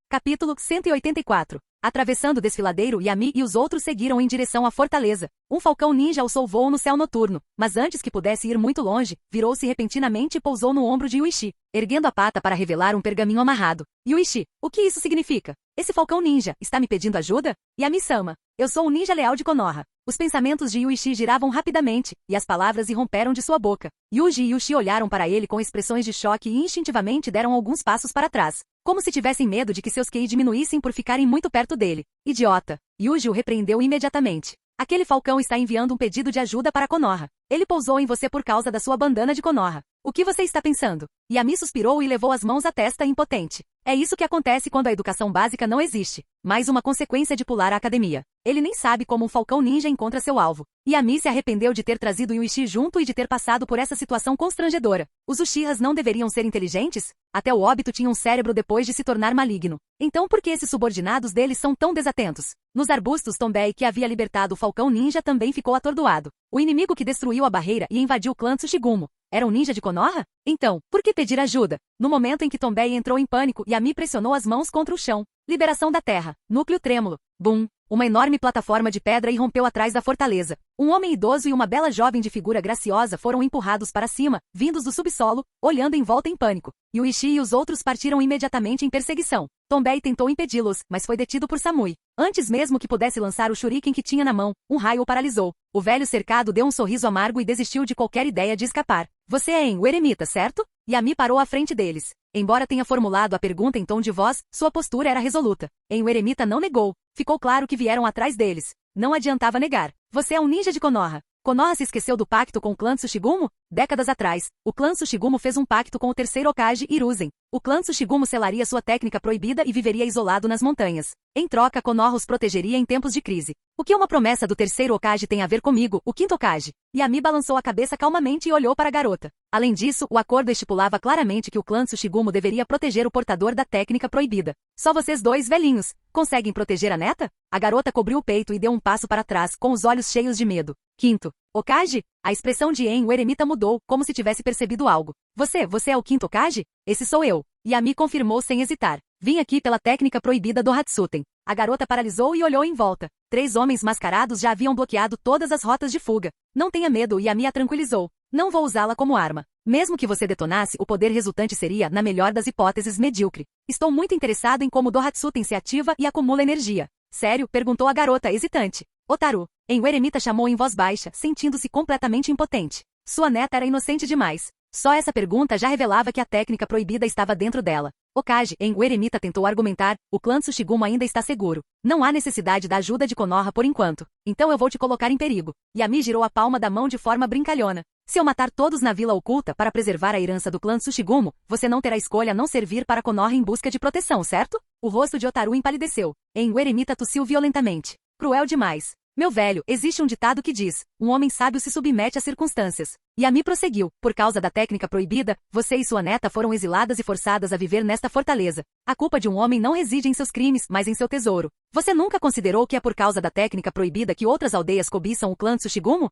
Capítulo 184. Atravessando o desfiladeiro, Yami e os outros seguiram em direção à fortaleza. Um falcão ninja alçou voo no céu noturno, mas antes que pudesse ir muito longe, virou-se repentinamente e pousou no ombro de Yuichi, erguendo a pata para revelar um pergaminho amarrado. Yuichi, o que isso significa? Esse falcão ninja está me pedindo ajuda? Yami-sama, eu sou o ninja leal de Konoha. Os pensamentos de Yuichi giravam rapidamente, e as palavras irromperam de sua boca. Yuji e Yushi olharam para ele com expressões de choque e instintivamente deram alguns passos para trás, como se tivessem medo de que seus QI diminuíssem por ficarem muito perto dele. Idiota! Yuji o repreendeu imediatamente. Aquele falcão está enviando um pedido de ajuda para Konoha. Ele pousou em você por causa da sua bandana de Konoha. O que você está pensando? Yami suspirou e levou as mãos à testa impotente. É isso que acontece quando a educação básica não existe. Mais uma consequência de pular a academia. Ele nem sabe como um falcão ninja encontra seu alvo. Yami se arrependeu de ter trazido Yuichi junto e de ter passado por essa situação constrangedora. Os Uchihas não deveriam ser inteligentes? Até o Obito tinha um cérebro depois de se tornar maligno. Então por que esses subordinados deles são tão desatentos? Nos arbustos, Tombei, que havia libertado o falcão ninja, também ficou atordoado. O inimigo que destruiu a barreira e invadiu o clã Tsushigumo era um ninja de Konoha? Então, por que pedir ajuda? No momento em que Tombei entrou em pânico, Yami pressionou as mãos contra o chão. Liberação da terra. Núcleo trêmulo. Bum! Uma enorme plataforma de pedra irrompeu atrás da fortaleza. Um homem idoso e uma bela jovem de figura graciosa foram empurrados para cima, vindos do subsolo, olhando em volta em pânico. Yuichi e os outros partiram imediatamente em perseguição. Tombei tentou impedi-los, mas foi detido por Samui. Antes mesmo que pudesse lançar o shuriken que tinha na mão, um raio o paralisou. O velho cercado deu um sorriso amargo e desistiu de qualquer ideia de escapar. Você é o eremita, certo? Yami parou à frente deles. Embora tenha formulado a pergunta em tom de voz, sua postura era resoluta. O eremita não negou. Ficou claro que vieram atrás deles. Não adiantava negar. Você é um ninja de Konoha. Konoha se esqueceu do pacto com o clã Tsushigumo? Décadas atrás, o clã Tsushigumo fez um pacto com o terceiro Hokage, Hiruzen. O clã Tsushigumo selaria sua técnica proibida e viveria isolado nas montanhas. Em troca, Konoha os protegeria em tempos de crise. O que uma promessa do terceiro Hokage tem a ver comigo, o quinto Hokage? Yami balançou a cabeça calmamente e olhou para a garota. Além disso, o acordo estipulava claramente que o clã Tsushigumo deveria proteger o portador da técnica proibida. Só vocês dois velhinhos conseguem proteger a neta? A garota cobriu o peito e deu um passo para trás, com os olhos cheios de medo. Quinto Hokage? A expressão de o eremita mudou, como se tivesse percebido algo. Você é o quinto Hokage? Esse sou eu. Yami confirmou sem hesitar. Vim aqui pela técnica proibida do Hatsuten. A garota paralisou e olhou em volta. 3 homens mascarados já haviam bloqueado todas as rotas de fuga. Não tenha medo, Yami a tranquilizou. Não vou usá-la como arma. Mesmo que você detonasse, o poder resultante seria, na melhor das hipóteses, medíocre. Estou muito interessado em como o Dohatsuten se ativa e acumula energia. Sério? Perguntou a garota, hesitante. Otaru. O eremita chamou em voz baixa, sentindo-se completamente impotente. Sua neta era inocente demais. Só essa pergunta já revelava que a técnica proibida estava dentro dela. Okage, o eremita tentou argumentar, o clã Tsushigumo ainda está seguro. Não há necessidade da ajuda de Konoha por enquanto. Então eu vou te colocar em perigo. Yami girou a palma da mão de forma brincalhona. Se eu matar todos na Vila Oculta para preservar a herança do clã Tsushigumo, você não terá escolha a não servir para Konoha em busca de proteção, certo? O rosto de Otaru empalideceu. O eremita tossiu violentamente. Cruel demais. Meu velho, existe um ditado que diz, um homem sábio se submete às circunstâncias. Yami prosseguiu, por causa da técnica proibida, você e sua neta foram exiladas e forçadas a viver nesta fortaleza. A culpa de um homem não reside em seus crimes, mas em seu tesouro. Você nunca considerou que é por causa da técnica proibida que outras aldeias cobiçam o clã Tsushigumo?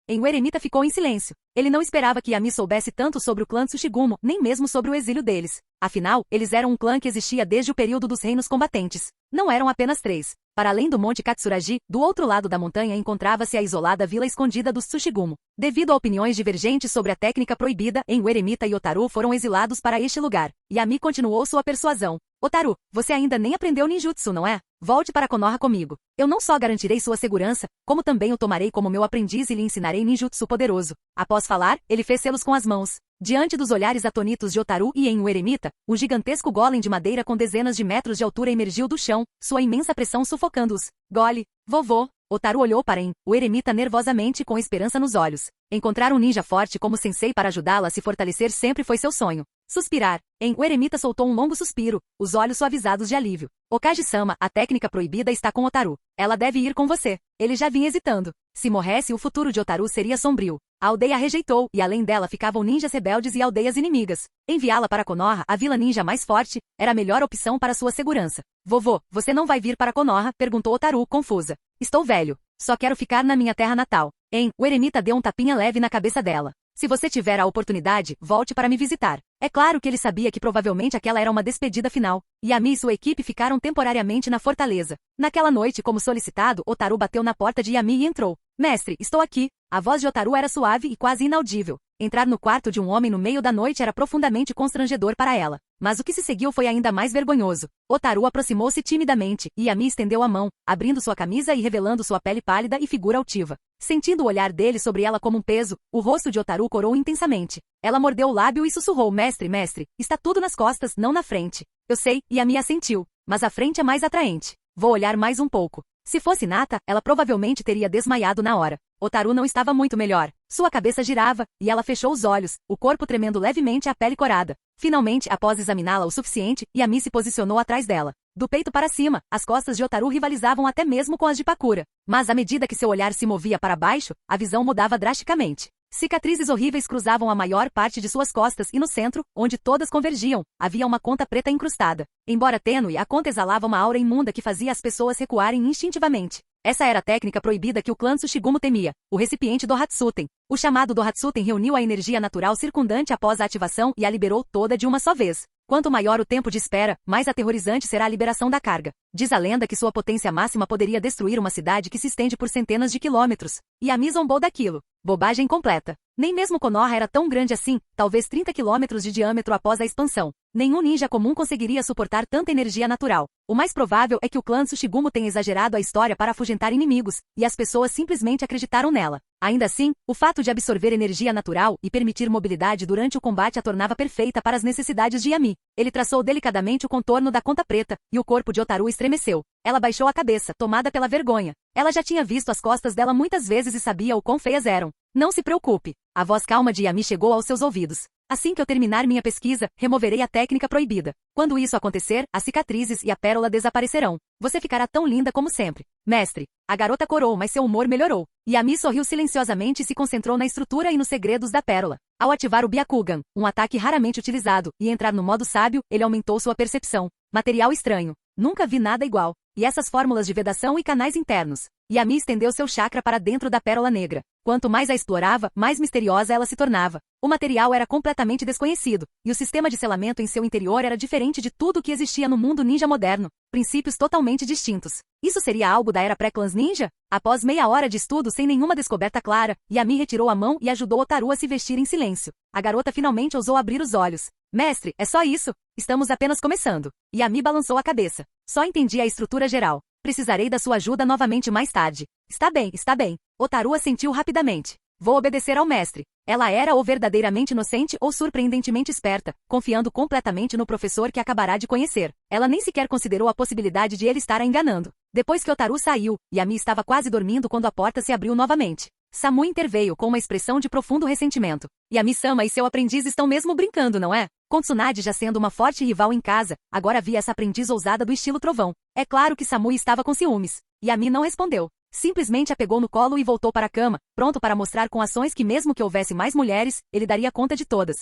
O eremita ficou em silêncio. Ele não esperava que Yami soubesse tanto sobre o clã Tsushigumo, nem mesmo sobre o exílio deles. Afinal, eles eram um clã que existia desde o período dos reinos combatentes. Não eram apenas 3. Para além do Monte Katsuragi, do outro lado da montanha encontrava-se a isolada vila escondida dos Tsushigumo. Devido a opiniões divergentes sobre a técnica proibida, o eremita e Otaru foram exilados para este lugar. Yami continuou sua persuasão. Otaru, você ainda nem aprendeu ninjutsu, não é? Volte para Konoha comigo. Eu não só garantirei sua segurança, como também o tomarei como meu aprendiz e lhe ensinarei ninjutsu poderoso. Após falar, ele fez selos com as mãos. Diante dos olhares atonitos de Otaru e o eremita, um gigantesco golem de madeira com dezenas de metros de altura emergiu do chão, sua imensa pressão sufocando-os. Gole, vovô. Otaru olhou para o eremita nervosamente com esperança nos olhos. Encontrar um ninja forte como sensei para ajudá-la a se fortalecer sempre foi seu sonho. Suspirar. O eremita soltou um longo suspiro, os olhos suavizados de alívio. Okage-sama, a técnica proibida está com Otaru. Ela deve ir com você. Ele já vinha hesitando. Se morresse, o futuro de Otaru seria sombrio. A aldeia a rejeitou, e além dela ficavam ninjas rebeldes e aldeias inimigas. Enviá-la para Konoha, a vila ninja mais forte, era a melhor opção para sua segurança. Vovô, você não vai vir para Konoha? Perguntou Otaru, confusa. Estou velho. Só quero ficar na minha terra natal. O eremita deu um tapinha leve na cabeça dela. Se você tiver a oportunidade, volte para me visitar. É claro que ele sabia que provavelmente aquela era uma despedida final. Yami e sua equipe ficaram temporariamente na fortaleza. Naquela noite, como solicitado, Otaru bateu na porta de Yami e entrou. Mestre, estou aqui. A voz de Otaru era suave e quase inaudível. Entrar no quarto de um homem no meio da noite era profundamente constrangedor para ela. Mas o que se seguiu foi ainda mais vergonhoso. Otaru aproximou-se timidamente, e Yami estendeu a mão, abrindo sua camisa e revelando sua pele pálida e figura altiva. Sentindo o olhar dele sobre ela como um peso, o rosto de Otaru corou intensamente. Ela mordeu o lábio e sussurrou, mestre, está tudo nas costas, não na frente. Eu sei, Yami assentiu, mas a frente é mais atraente. Vou olhar mais um pouco. Se fosse Nata, ela provavelmente teria desmaiado na hora. Otaru não estava muito melhor. Sua cabeça girava, e ela fechou os olhos, o corpo tremendo levemente e a pele corada. Finalmente, após examiná-la o suficiente, Yami se posicionou atrás dela. Do peito para cima, as costas de Otaru rivalizavam até mesmo com as de Pakura. Mas à medida que seu olhar se movia para baixo, a visão mudava drasticamente. Cicatrizes horríveis cruzavam a maior parte de suas costas e no centro, onde todas convergiam, havia uma conta preta incrustada. Embora tênue, a conta exalava uma aura imunda que fazia as pessoas recuarem instintivamente. Essa era a técnica proibida que o clã Tsushigumo temia, o recipiente do Hatsuten. O chamado do Hatsuten reuniu a energia natural circundante após a ativação e a liberou toda de uma só vez. Quanto maior o tempo de espera, mais aterrorizante será a liberação da carga. Diz a lenda que sua potência máxima poderia destruir uma cidade que se estende por centenas de quilômetros. E Yami zombou daquilo. Bobagem completa. Nem mesmo Konoha era tão grande assim, talvez 30 quilômetros de diâmetro após a expansão. Nenhum ninja comum conseguiria suportar tanta energia natural. O mais provável é que o clã Tsushigumo tenha exagerado a história para afugentar inimigos, e as pessoas simplesmente acreditaram nela. Ainda assim, o fato de absorver energia natural e permitir mobilidade durante o combate a tornava perfeita para as necessidades de Yami. Ele traçou delicadamente o contorno da conta preta, e o corpo de Otaru estremeceu. Ela baixou a cabeça, tomada pela vergonha. Ela já tinha visto as costas dela muitas vezes e sabia o quão feias eram. Não se preocupe. A voz calma de Yami chegou aos seus ouvidos. Assim que eu terminar minha pesquisa, removerei a técnica proibida. Quando isso acontecer, as cicatrizes e a pérola desaparecerão. Você ficará tão linda como sempre. Mestre. A garota corou, mas seu humor melhorou. Yami sorriu silenciosamente e se concentrou na estrutura e nos segredos da pérola. Ao ativar o Byakugan, um ataque raramente utilizado, e entrar no modo sábio, ele aumentou sua percepção. Material estranho. Nunca vi nada igual. E essas fórmulas de vedação e canais internos. Yami estendeu seu chakra para dentro da pérola negra. Quanto mais a explorava, mais misteriosa ela se tornava. O material era completamente desconhecido, e o sistema de selamento em seu interior era diferente de tudo o que existia no mundo ninja moderno. Princípios totalmente distintos. Isso seria algo da era pré-clãs ninja? Após meia hora de estudo sem nenhuma descoberta clara, Yami retirou a mão e ajudou Otaru a se vestir em silêncio. A garota finalmente ousou abrir os olhos. Mestre, é só isso? Estamos apenas começando. Yami balançou a cabeça. Só entendi a estrutura geral. Precisarei da sua ajuda novamente mais tarde. Está bem, está bem. Otaru assentiu rapidamente. Vou obedecer ao mestre. Ela era ou verdadeiramente inocente ou surpreendentemente esperta, confiando completamente no professor que acabará de conhecer. Ela nem sequer considerou a possibilidade de ele estar a enganando. Depois que Otaru saiu, Yami estava quase dormindo quando a porta se abriu novamente. Samu interveio com uma expressão de profundo ressentimento. Yami-sama e seu aprendiz estão mesmo brincando, não é? Com Tsunade já sendo uma forte rival em casa, agora havia essa aprendiz ousada do estilo trovão. É claro que Samu estava com ciúmes. Yami não respondeu. Simplesmente a pegou no colo e voltou para a cama, pronto para mostrar com ações que mesmo que houvesse mais mulheres, ele daria conta de todas.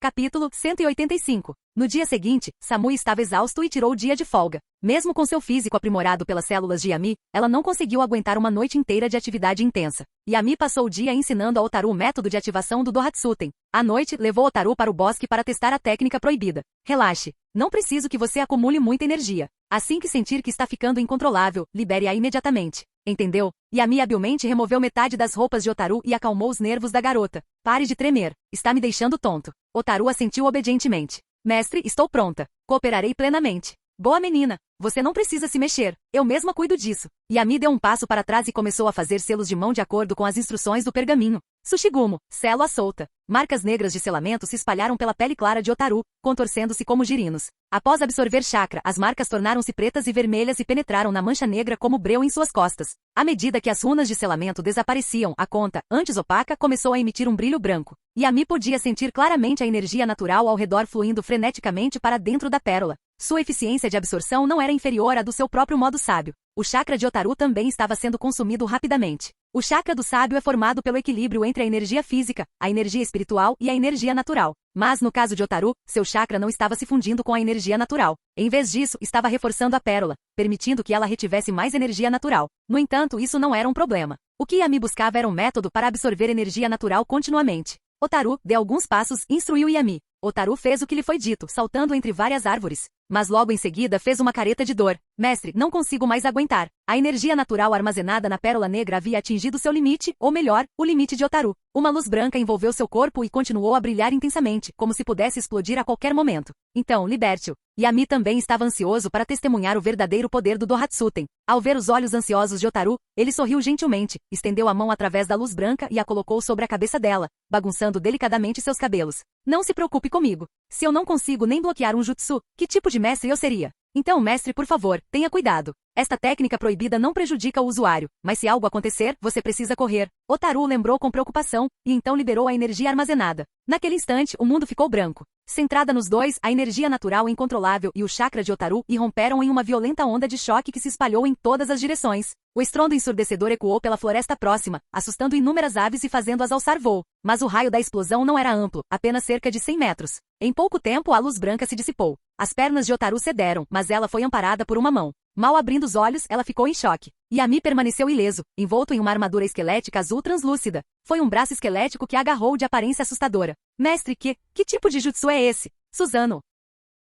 Capítulo 185. No dia seguinte, Samu estava exausto e tirou o dia de folga. Mesmo com seu físico aprimorado pelas células de Yami, ela não conseguiu aguentar uma noite inteira de atividade intensa. Yami passou o dia ensinando a Otaru o método de ativação do Dohatsuten. À noite, levou Otaru para o bosque para testar a técnica proibida. Relaxe. Não preciso que você acumule muita energia. Assim que sentir que está ficando incontrolável, libere-a imediatamente. Entendeu? Yami habilmente removeu metade das roupas de Otaru e acalmou os nervos da garota. Pare de tremer. Está me deixando tonto. Otaru assentiu obedientemente. Mestre, estou pronta. Cooperarei plenamente. Boa menina. Você não precisa se mexer. Eu mesma cuido disso. Yami deu um passo para trás e começou a fazer selos de mão de acordo com as instruções do pergaminho. Sushigumo, selo à solta. Marcas negras de selamento se espalharam pela pele clara de Otaru, contorcendo-se como girinos. Após absorver chakra, as marcas tornaram-se pretas e vermelhas e penetraram na mancha negra como breu em suas costas. À medida que as runas de selamento desapareciam, a conta, antes opaca, começou a emitir um brilho branco. Yami podia sentir claramente a energia natural ao redor fluindo freneticamente para dentro da pérola. Sua eficiência de absorção não era inferior à do seu próprio modo sábio. O chakra de Otaru também estava sendo consumido rapidamente. O chakra do sábio é formado pelo equilíbrio entre a energia física, a energia espiritual e a energia natural. Mas no caso de Otaru, seu chakra não estava se fundindo com a energia natural. Em vez disso, estava reforçando a pérola, permitindo que ela retivesse mais energia natural. No entanto, isso não era um problema. O que Yami buscava era um método para absorver energia natural continuamente. Otaru deu alguns passos e instruiu Yami. Otaru fez o que lhe foi dito, saltando entre várias árvores. Mas logo em seguida fez uma careta de dor. Mestre, não consigo mais aguentar. A energia natural armazenada na pérola negra havia atingido seu limite, ou melhor, o limite de Otaru. Uma luz branca envolveu seu corpo e continuou a brilhar intensamente, como se pudesse explodir a qualquer momento. Então, liberte-o. Yami também estava ansioso para testemunhar o verdadeiro poder do Dohatsuten. Ao ver os olhos ansiosos de Otaru, ele sorriu gentilmente, estendeu a mão através da luz branca e a colocou sobre a cabeça dela, bagunçando delicadamente seus cabelos. Não se preocupe comigo. Se eu não consigo nem bloquear um jutsu, que tipo de mestre eu seria? Então, mestre, por favor, tenha cuidado. Esta técnica proibida não prejudica o usuário, mas se algo acontecer, você precisa correr. Otaru lembrou com preocupação, e então liberou a energia armazenada. Naquele instante, o mundo ficou branco. Centrada nos dois, a energia natural incontrolável e o chakra de Otaru irromperam em uma violenta onda de choque que se espalhou em todas as direções. O estrondo ensurdecedor ecoou pela floresta próxima, assustando inúmeras aves e fazendo-as alçar voo. Mas o raio da explosão não era amplo, apenas cerca de 100 metros. Em pouco tempo, a luz branca se dissipou. As pernas de Otaru cederam, mas ela foi amparada por uma mão. Mal abrindo os olhos, ela ficou em choque. Yami permaneceu ileso, envolto em uma armadura esquelética azul translúcida. Foi um braço esquelético que a agarrou de aparência assustadora. Mestre, que tipo de jutsu é esse? Suzano.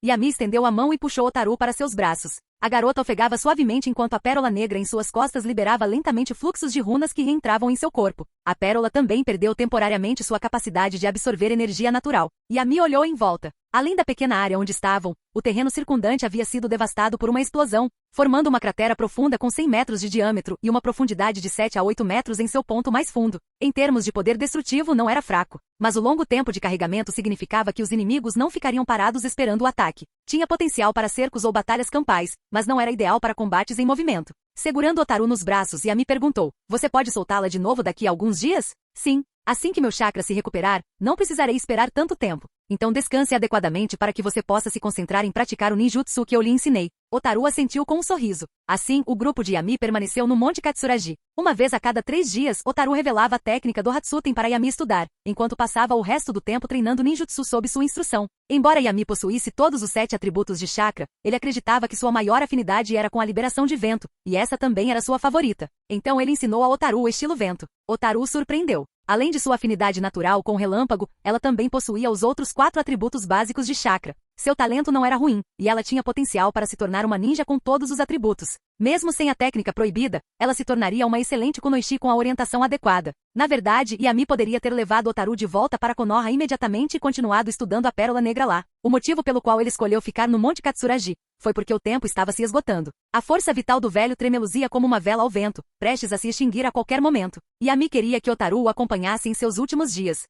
Yami estendeu a mão e puxou Otaru para seus braços. A garota ofegava suavemente enquanto a pérola negra em suas costas liberava lentamente fluxos de runas que reentravam em seu corpo. A pérola também perdeu temporariamente sua capacidade de absorver energia natural. Yami olhou em volta. Além da pequena área onde estavam, o terreno circundante havia sido devastado por uma explosão, formando uma cratera profunda com 100 metros de diâmetro e uma profundidade de 7 a 8 metros em seu ponto mais fundo. Em termos de poder destrutivo, não era fraco, mas o longo tempo de carregamento significava que os inimigos não ficariam parados esperando o ataque. Tinha potencial para cercos ou batalhas campais, mas não era ideal para combates em movimento. Segurando Otaru nos braços, Yami perguntou: "Você pode soltá-la de novo daqui a alguns dias?" "Sim. Assim que meu chakra se recuperar, não precisarei esperar tanto tempo. Então descanse adequadamente para que você possa se concentrar em praticar o ninjutsu que eu lhe ensinei." Otaru assentiu com um sorriso. Assim, o grupo de Yami permaneceu no Monte Katsuragi. Uma vez a cada 3 dias, Otaru revelava a técnica do Hatsuten para Yami estudar, enquanto passava o resto do tempo treinando ninjutsu sob sua instrução. Embora Yami possuísse todos os 7 atributos de chakra, ele acreditava que sua maior afinidade era com a liberação de vento, e essa também era sua favorita. Então ele ensinou a Otaru o estilo vento. Otaru o surpreendeu. Além de sua afinidade natural com o relâmpago, ela também possuía os outros 4 atributos básicos de chakra. Seu talento não era ruim, e ela tinha potencial para se tornar uma ninja com todos os atributos. Mesmo sem a técnica proibida, ela se tornaria uma excelente kunoichi com a orientação adequada. Na verdade, Yami poderia ter levado Otaru de volta para Konoha imediatamente e continuado estudando a Pérola Negra lá. O motivo pelo qual ele escolheu ficar no Monte Katsuragi foi porque o tempo estava se esgotando. A força vital do velho tremeluzia como uma vela ao vento, prestes a se extinguir a qualquer momento. Yami queria que Otaru o acompanhasse em seus últimos dias.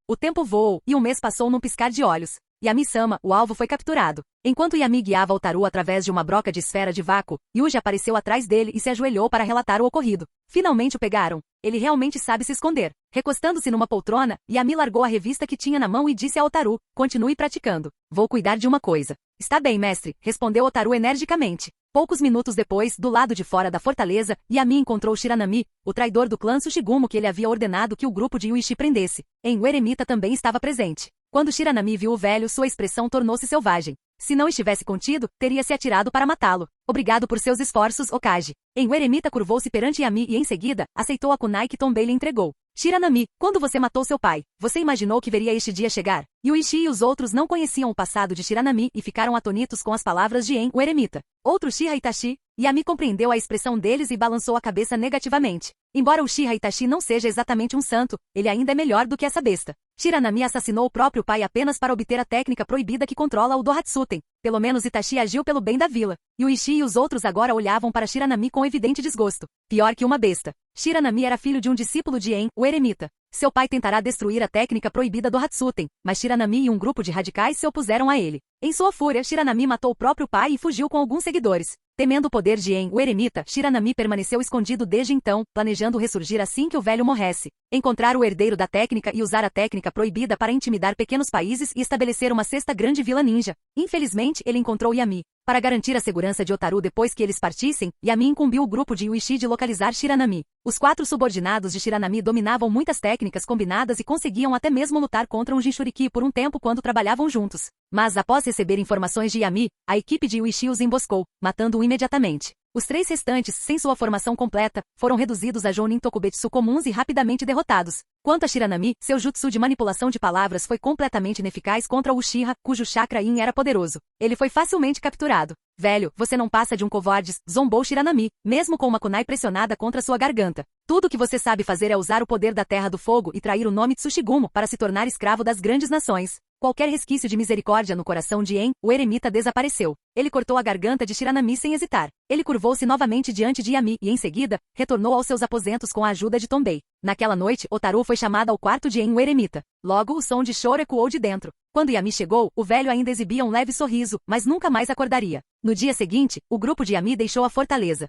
O tempo voou, e um mês passou num piscar de olhos. Yami-sama, o alvo foi capturado. Enquanto Yami guiava Otaru através de uma broca de esfera de vácuo, Yuji apareceu atrás dele e se ajoelhou para relatar o ocorrido. Finalmente o pegaram. Ele realmente sabe se esconder. Recostando-se numa poltrona, Yami largou a revista que tinha na mão e disse a Otaru: continue praticando. Vou cuidar de uma coisa. Está bem, mestre, respondeu Otaru energicamente. Poucos minutos depois, do lado de fora da fortaleza, Yami encontrou Shiranami, o traidor do clã Tsushigumo que ele havia ordenado que o grupo de Yuichi prendesse. O eremita também estava presente. Quando Shiranami viu o velho, sua expressão tornou-se selvagem. Se não estivesse contido, teria se atirado para matá-lo. Obrigado por seus esforços, Okage. O eremita curvou-se perante Yami e em seguida, aceitou a kunai que Tombei lhe entregou. Shiranami, quando você matou seu pai, você imaginou que veria este dia chegar? Yuichi e os outros não conheciam o passado de Shiranami e ficaram atonitos com as palavras de o eremita. Outro Uchiha Itachi, Yami compreendeu a expressão deles e balançou a cabeça negativamente. Embora o Uchiha Itachi não seja exatamente um santo, ele ainda é melhor do que essa besta. Shiranami assassinou o próprio pai apenas para obter a técnica proibida que controla o Dohatsuten. Pelo menos Itachi agiu pelo bem da vila. Yuichi e os outros agora olhavam para Shiranami com evidente desgosto. Pior que uma besta. Shiranami era filho de um discípulo de o eremita. Seu pai tentará destruir a técnica proibida do Hatsuten, mas Shiranami e um grupo de radicais se opuseram a ele. Em sua fúria, Shiranami matou o próprio pai e fugiu com alguns seguidores. Temendo o poder de o eremita, Shiranami permaneceu escondido desde então, planejando ressurgir assim que o velho morresse. Encontrar o herdeiro da técnica e usar a técnica proibida para intimidar pequenos países e estabelecer uma sexta grande vila ninja. Infelizmente, ele encontrou Yami. Para garantir a segurança de Otaru depois que eles partissem, Yami incumbiu o grupo de Yuichi de localizar Shiranami. Os 4 subordinados de Shiranami dominavam muitas técnicas combinadas e conseguiam até mesmo lutar contra um Jinchuriki por um tempo quando trabalhavam juntos. Mas após receber informações de Yami, a equipe de Yuichi os emboscou, matando-o imediatamente. Os 3 restantes, sem sua formação completa, foram reduzidos a Jounin Tokubetsu comuns e rapidamente derrotados. Quanto a Shiranami, seu jutsu de manipulação de palavras foi completamente ineficaz contra o Uchiha, cujo chakra Yin era poderoso. Ele foi facilmente capturado. Velho, você não passa de um covarde, zombou Shiranami, mesmo com uma kunai pressionada contra sua garganta. Tudo o que você sabe fazer é usar o poder da Terra do Fogo e trair o nome Tsushigumo para se tornar escravo das grandes nações. Qualquer resquício de misericórdia no coração de o eremita desapareceu. Ele cortou a garganta de Shiranami sem hesitar. Ele curvou-se novamente diante de Yami e, em seguida, retornou aos seus aposentos com a ajuda de Tombei. Naquela noite, Otaru foi chamada ao quarto de o eremita. Logo, o som de choro ecoou de dentro. Quando Yami chegou, o velho ainda exibia um leve sorriso, mas nunca mais acordaria. No dia seguinte, o grupo de Yami deixou a fortaleza.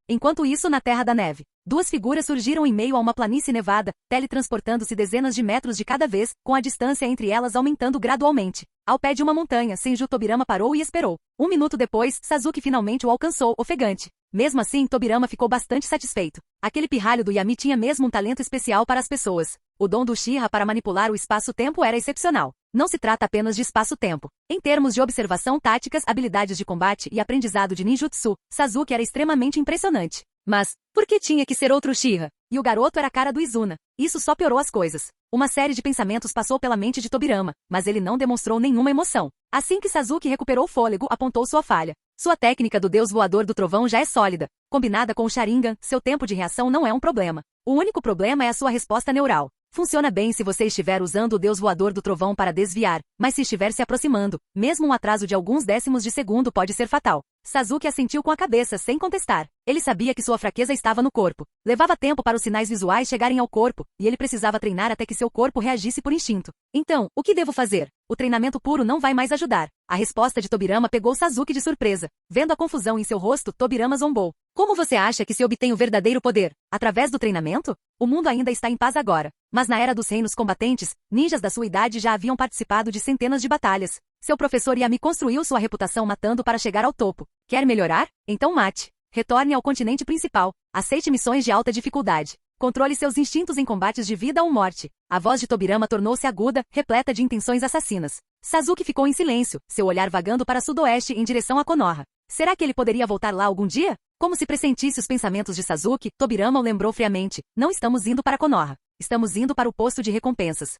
Enquanto isso, na Terra da Neve, 2 figuras surgiram em meio a uma planície nevada, teletransportando-se dezenas de metros de cada vez, com a distância entre elas aumentando gradualmente. Ao pé de uma montanha, Senju Tobirama parou e esperou. 1 minuto depois, Sasuke finalmente o alcançou, ofegante. Mesmo assim, Tobirama ficou bastante satisfeito. Aquele pirralho do Yami tinha mesmo um talento especial para as pessoas. O dom do Uchiha para manipular o espaço-tempo era excepcional. Não se trata apenas de espaço-tempo. Em termos de observação táticas, habilidades de combate e aprendizado de ninjutsu, Sasuke era extremamente impressionante. Mas, por que tinha que ser outro Uchiha? E o garoto era a cara do Izuna. Isso só piorou as coisas. Uma série de pensamentos passou pela mente de Tobirama, mas ele não demonstrou nenhuma emoção. Assim que Sasuke recuperou o fôlego, apontou sua falha. Sua técnica do deus voador do trovão já é sólida. Combinada com o Sharingan, seu tempo de reação não é um problema. O único problema é a sua resposta neural. Funciona bem se você estiver usando o deus voador do trovão para desviar, mas se estiver se aproximando, mesmo um atraso de alguns décimos de segundo pode ser fatal. Sasuke assentiu com a cabeça sem contestar. Ele sabia que sua fraqueza estava no corpo. Levava tempo para os sinais visuais chegarem ao corpo, e ele precisava treinar até que seu corpo reagisse por instinto. Então, o que devo fazer? O treinamento puro não vai mais ajudar. A resposta de Tobirama pegou Sasuke de surpresa. Vendo a confusão em seu rosto, Tobirama zombou. Como você acha que se obtém o verdadeiro poder? Através do treinamento? O mundo ainda está em paz agora. Mas na era dos reinos combatentes, ninjas da sua idade já haviam participado de centenas de batalhas. Seu professor Yami construiu sua reputação matando para chegar ao topo. Quer melhorar? Então mate. Retorne ao continente principal. Aceite missões de alta dificuldade. Controle seus instintos em combates de vida ou morte. A voz de Tobirama tornou-se aguda, repleta de intenções assassinas. Sasuke ficou em silêncio, seu olhar vagando para sudoeste em direção a Konoha. Será que ele poderia voltar lá algum dia? Como se pressentisse os pensamentos de Sasuke, Tobirama o lembrou friamente. Não estamos indo para Konoha. Estamos indo para o posto de recompensas.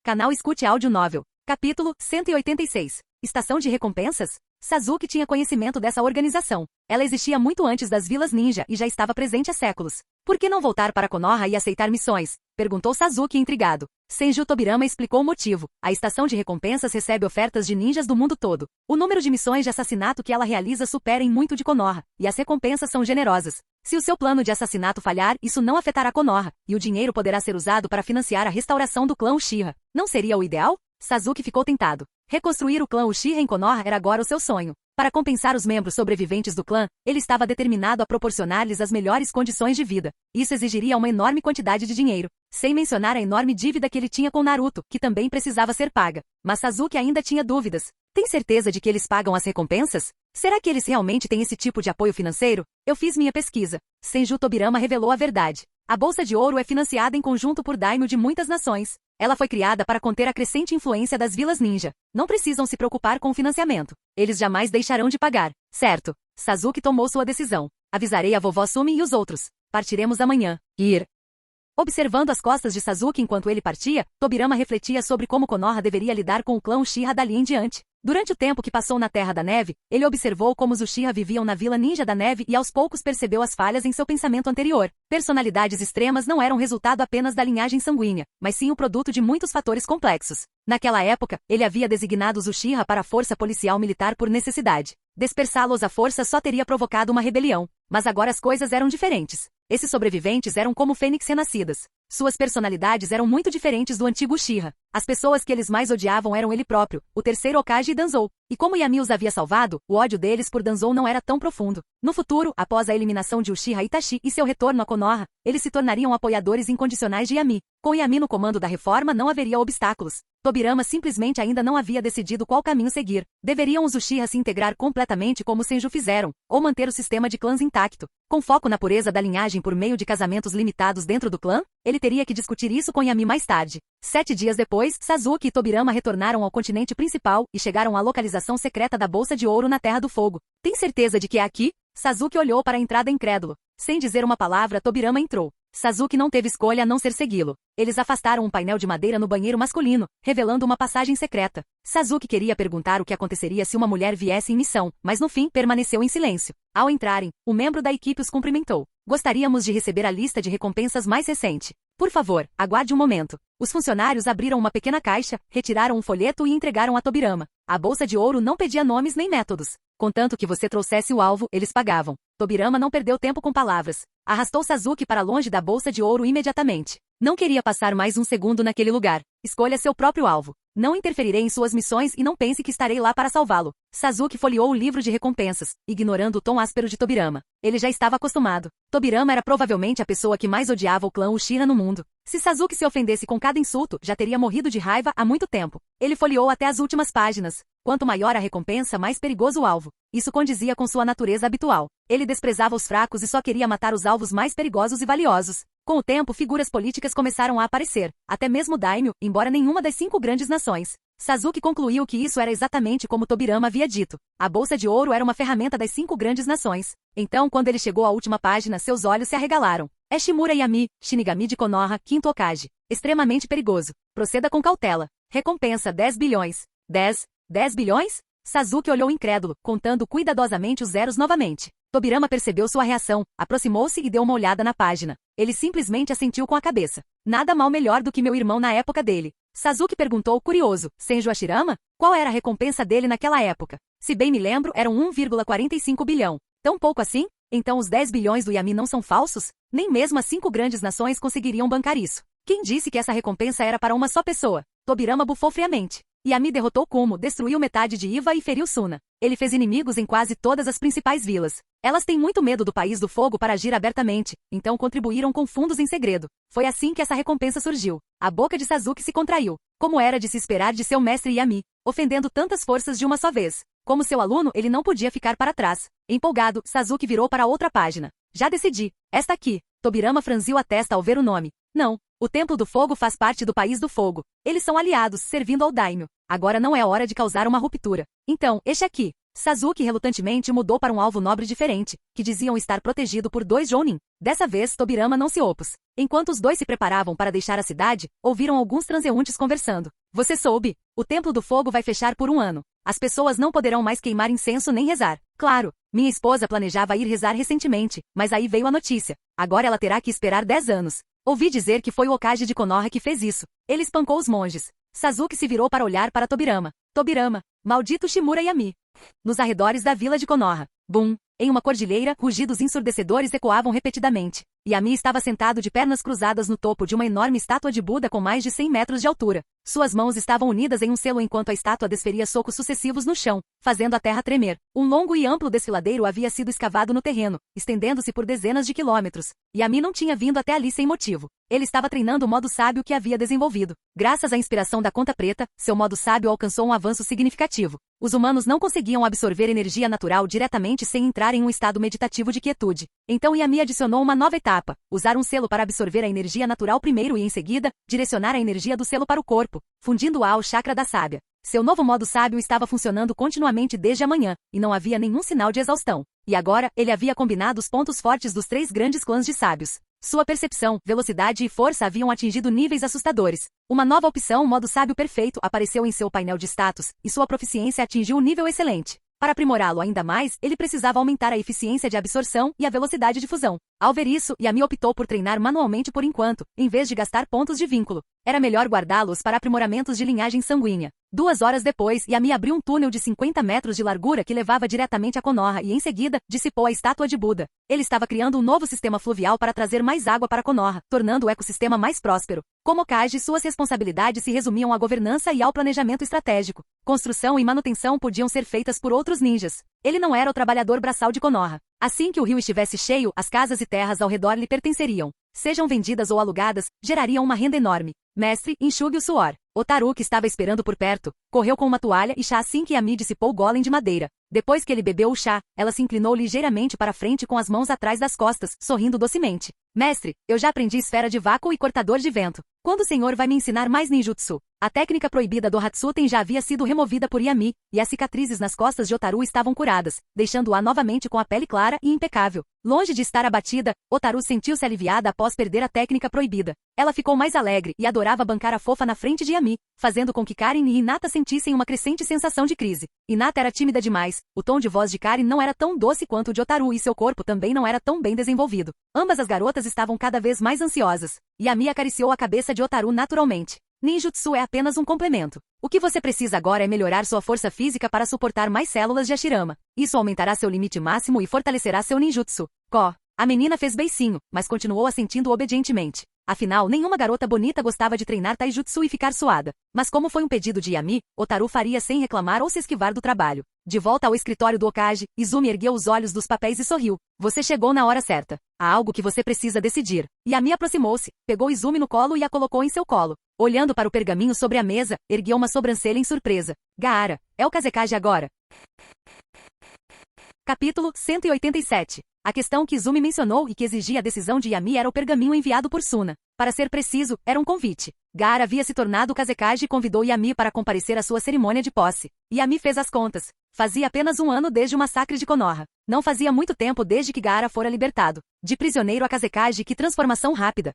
Canal Escute Áudio Novel. Capítulo 186. Estação de recompensas? Sasuke tinha conhecimento dessa organização. Ela existia muito antes das vilas ninja e já estava presente há séculos. Por que não voltar para Konoha e aceitar missões? Perguntou Sasuke intrigado. Senju Tobirama explicou o motivo. A estação de recompensas recebe ofertas de ninjas do mundo todo. O número de missões de assassinato que ela realiza supera em muito de Konoha, e as recompensas são generosas. Se o seu plano de assassinato falhar, isso não afetará Konoha, e o dinheiro poderá ser usado para financiar a restauração do clã Uchiha. Não seria o ideal? Sasuke ficou tentado. Reconstruir o clã Uchiha em Konoha era agora o seu sonho. Para compensar os membros sobreviventes do clã, ele estava determinado a proporcionar-lhes as melhores condições de vida. Isso exigiria uma enorme quantidade de dinheiro, sem mencionar a enorme dívida que ele tinha com Naruto, que também precisava ser paga. Mas Sasuke ainda tinha dúvidas. Tem certeza de que eles pagam as recompensas? Será que eles realmente têm esse tipo de apoio financeiro? Eu fiz minha pesquisa. Senju Tobirama revelou a verdade. A Bolsa de Ouro é financiada em conjunto por daimyo de muitas nações. Ela foi criada para conter a crescente influência das vilas ninja. Não precisam se preocupar com o financiamento. Eles jamais deixarão de pagar. Certo. Sasuke tomou sua decisão. Avisarei a vovó Sumi e os outros. Partiremos amanhã. Observando as costas de Sasuke enquanto ele partia, Tobirama refletia sobre como Konoha deveria lidar com o clã Uchiha dali em diante. Durante o tempo que passou na Terra da Neve, ele observou como os Uchiha viviam na Vila Ninja da Neve e aos poucos percebeu as falhas em seu pensamento anterior. Personalidades extremas não eram resultado apenas da linhagem sanguínea, mas sim o produto de muitos fatores complexos. Naquela época, ele havia designado os Uchiha para a força policial militar por necessidade. Dispersá-los à força só teria provocado uma rebelião. Mas agora as coisas eram diferentes. Esses sobreviventes eram como fênix renascidas. Suas personalidades eram muito diferentes do antigo Uchiha. As pessoas que eles mais odiavam eram ele próprio, o terceiro Hokage e Danzou. E como Yami os havia salvado, o ódio deles por Danzou não era tão profundo. No futuro, após a eliminação de Uchiha Itachi e seu retorno a Konoha, eles se tornariam apoiadores incondicionais de Yami. Com Yami no comando da reforma não haveria obstáculos. Tobirama simplesmente ainda não havia decidido qual caminho seguir. Deveriam os Uchiha se integrar completamente como Senju fizeram, ou manter o sistema de clãs intacto, com foco na pureza da linhagem por meio de casamentos limitados dentro do clã? Ele teria que discutir isso com Yami mais tarde. 7 dias depois, Sasuke e Tobirama retornaram ao continente principal e chegaram à localização secreta da Bolsa de Ouro na Terra do Fogo. Tem certeza de que é aqui? Sasuke olhou para a entrada incrédulo. Sem dizer uma palavra, Tobirama entrou. Sasuke não teve escolha a não ser segui-lo. Eles afastaram um painel de madeira no banheiro masculino, revelando uma passagem secreta. Sasuke queria perguntar o que aconteceria se uma mulher viesse em missão, mas no fim permaneceu em silêncio. Ao entrarem, o membro da equipe os cumprimentou. Gostaríamos de receber a lista de recompensas mais recente. Por favor, aguarde um momento. Os funcionários abriram uma pequena caixa, retiraram um folheto e entregaram a Tobirama. A Bolsa de Ouro não pedia nomes nem métodos. Contanto que você trouxesse o alvo, eles pagavam. Tobirama não perdeu tempo com palavras. Arrastou Sasuke para longe da Bolsa de Ouro imediatamente. Não queria passar mais um segundo naquele lugar. Escolha seu próprio alvo. Não interferirei em suas missões e não pense que estarei lá para salvá-lo. Sasuke folheou o livro de recompensas, ignorando o tom áspero de Tobirama. Ele já estava acostumado. Tobirama era provavelmente a pessoa que mais odiava o clã Uchiha no mundo. Se Sasuke se ofendesse com cada insulto, já teria morrido de raiva há muito tempo. Ele folheou até as últimas páginas. Quanto maior a recompensa, mais perigoso o alvo. Isso condizia com sua natureza habitual. Ele desprezava os fracos e só queria matar os alvos mais perigosos e valiosos. Com o tempo, figuras políticas começaram a aparecer, até mesmo daimyo, embora nenhuma das 5 grandes nações. Sasuke concluiu que isso era exatamente como Tobirama havia dito. A Bolsa de Ouro era uma ferramenta das 5 grandes nações. Então, quando ele chegou à última página, seus olhos se arregalaram. É Shimura Yami, Shinigami de Konoha, quinto Hokage. Extremamente perigoso. Proceda com cautela. Recompensa 10 bilhões. 10 bilhões? Sasuke olhou incrédulo, contando cuidadosamente os zeros novamente. Tobirama percebeu sua reação, aproximou-se e deu uma olhada na página. Ele simplesmente assentiu com a cabeça. Nada mal melhor do que meu irmão na época dele. Sasuke perguntou curioso, Senju Hashirama? Qual era a recompensa dele naquela época? Se bem me lembro, eram 1,45 bilhão. Tão pouco assim? Então os 10 bilhões do Yami não são falsos? Nem mesmo as 5 grandes nações conseguiriam bancar isso. Quem disse que essa recompensa era para uma só pessoa? Tobirama bufou friamente. Yami derrotou Kumo, destruiu metade de Iva e feriu Suna. Ele fez inimigos em quase todas as principais vilas. Elas têm muito medo do País do Fogo para agir abertamente, então contribuíram com fundos em segredo. Foi assim que essa recompensa surgiu. A boca de Sasuke se contraiu. Como era de se esperar de seu mestre Yami, ofendendo tantas forças de uma só vez. Como seu aluno, ele não podia ficar para trás. Empolgado, Sasuke virou para outra página. Já decidi. Esta aqui. Tobirama franziu a testa ao ver o nome. Não. O Templo do Fogo faz parte do País do Fogo. Eles são aliados, servindo ao daimyo. Agora não é hora de causar uma ruptura. Então, este aqui. Sasuke relutantemente mudou para um alvo nobre diferente, que diziam estar protegido por 2 Jounin. Dessa vez, Tobirama não se opôs. Enquanto os dois se preparavam para deixar a cidade, ouviram alguns transeuntes conversando. Você soube? O Templo do Fogo vai fechar por 1 ano. As pessoas não poderão mais queimar incenso nem rezar. Claro, minha esposa planejava ir rezar recentemente, mas aí veio a notícia. Agora ela terá que esperar 10 anos. Ouvi dizer que foi o Hokage de Konoha que fez isso. Ele espancou os monges. Sasuke se virou para olhar para Tobirama. Tobirama, maldito Shimura Yami. Nos arredores da vila de Konoha. Bum! Em uma cordilheira, rugidos ensurdecedores ecoavam repetidamente. Yami estava sentado de pernas cruzadas no topo de uma enorme estátua de Buda com mais de 100 metros de altura. Suas mãos estavam unidas em um selo enquanto a estátua desferia socos sucessivos no chão, fazendo a terra tremer. Um longo e amplo desfiladeiro havia sido escavado no terreno, estendendo-se por dezenas de quilômetros. Yami não tinha vindo até ali sem motivo. Ele estava treinando o modo sábio que havia desenvolvido. Graças à inspiração da conta preta, seu modo sábio alcançou um avanço significativo. Os humanos não conseguiam absorver energia natural diretamente sem entrar em um estado meditativo de quietude. Então Yami adicionou uma nova etapa: usar um selo para absorver a energia natural primeiro e em seguida, direcionar a energia do selo para o corpo, fundindo-a ao chakra da sábia. Seu novo modo sábio estava funcionando continuamente desde a manhã, e não havia nenhum sinal de exaustão. E agora, ele havia combinado os pontos fortes dos 3 grandes clãs de sábios. Sua percepção, velocidade e força haviam atingido níveis assustadores. Uma nova opção, modo sábio perfeito, apareceu em seu painel de status, e sua proficiência atingiu um nível excelente. Para aprimorá-lo ainda mais, ele precisava aumentar a eficiência de absorção e a velocidade de fusão. Ao ver isso, Yami optou por treinar manualmente por enquanto, em vez de gastar pontos de vínculo. Era melhor guardá-los para aprimoramentos de linhagem sanguínea. 2 horas depois, Yami abriu um túnel de 50 metros de largura que levava diretamente a Konoha e, em seguida, dissipou a estátua de Buda. Ele estava criando um novo sistema fluvial para trazer mais água para Konoha, tornando o ecossistema mais próspero. Como Hokage, suas responsabilidades se resumiam à governança e ao planejamento estratégico. Construção e manutenção podiam ser feitas por outros ninjas. Ele não era o trabalhador braçal de Konoha. Assim que o rio estivesse cheio, as casas e terras ao redor lhe pertenceriam. Sejam vendidas ou alugadas, gerariam uma renda enorme. Mestre, enxugue o suor. Otaru, que estava esperando por perto, correu com uma toalha e chá assim que Yami dissipou o golem de madeira. Depois que ele bebeu o chá, ela se inclinou ligeiramente para frente com as mãos atrás das costas, sorrindo docemente. Mestre, eu já aprendi esfera de vácuo e cortador de vento. Quando o senhor vai me ensinar mais ninjutsu? A técnica proibida do Hatsuten já havia sido removida por Yami, e as cicatrizes nas costas de Otaru estavam curadas, deixando-a novamente com a pele clara e impecável. Longe de estar abatida, Otaru sentiu-se aliviada após perder a técnica proibida. Ela ficou mais alegre e adorava bancar a fofa na frente de Yami, fazendo com que Karin e Hinata sentissem uma crescente sensação de crise. Hinata era tímida demais, o tom de voz de Karin não era tão doce quanto o de Otaru e seu corpo também não era tão bem desenvolvido. Ambas as garotas estavam cada vez mais ansiosas. Yami acariciou a cabeça de Otaru naturalmente. Ninjutsu é apenas um complemento. O que você precisa agora é melhorar sua força física para suportar mais células de Hashirama. Isso aumentará seu limite máximo e fortalecerá seu ninjutsu. Ko. A menina fez beicinho, mas continuou assentindo obedientemente. Afinal, nenhuma garota bonita gostava de treinar taijutsu e ficar suada. Mas como foi um pedido de Yami, Otaru faria sem reclamar ou se esquivar do trabalho. De volta ao escritório do Hokage, Izumi ergueu os olhos dos papéis e sorriu. Você chegou na hora certa. Há algo que você precisa decidir. Yami aproximou-se, pegou Izumi no colo e a colocou em seu colo. Olhando para o pergaminho sobre a mesa, ergueu uma sobrancelha em surpresa. Gaara, é o Kazekage agora. Capítulo 187. A questão que Izumi mencionou e que exigia a decisão de Yami era o pergaminho enviado por Suna. Para ser preciso, era um convite. Gaara havia se tornado Kazekage e convidou Yami para comparecer à sua cerimônia de posse. Yami fez as contas. Fazia apenas 1 ano desde o massacre de Konoha. Não fazia muito tempo desde que Gaara fora libertado. De prisioneiro a Kazekage, que transformação rápida.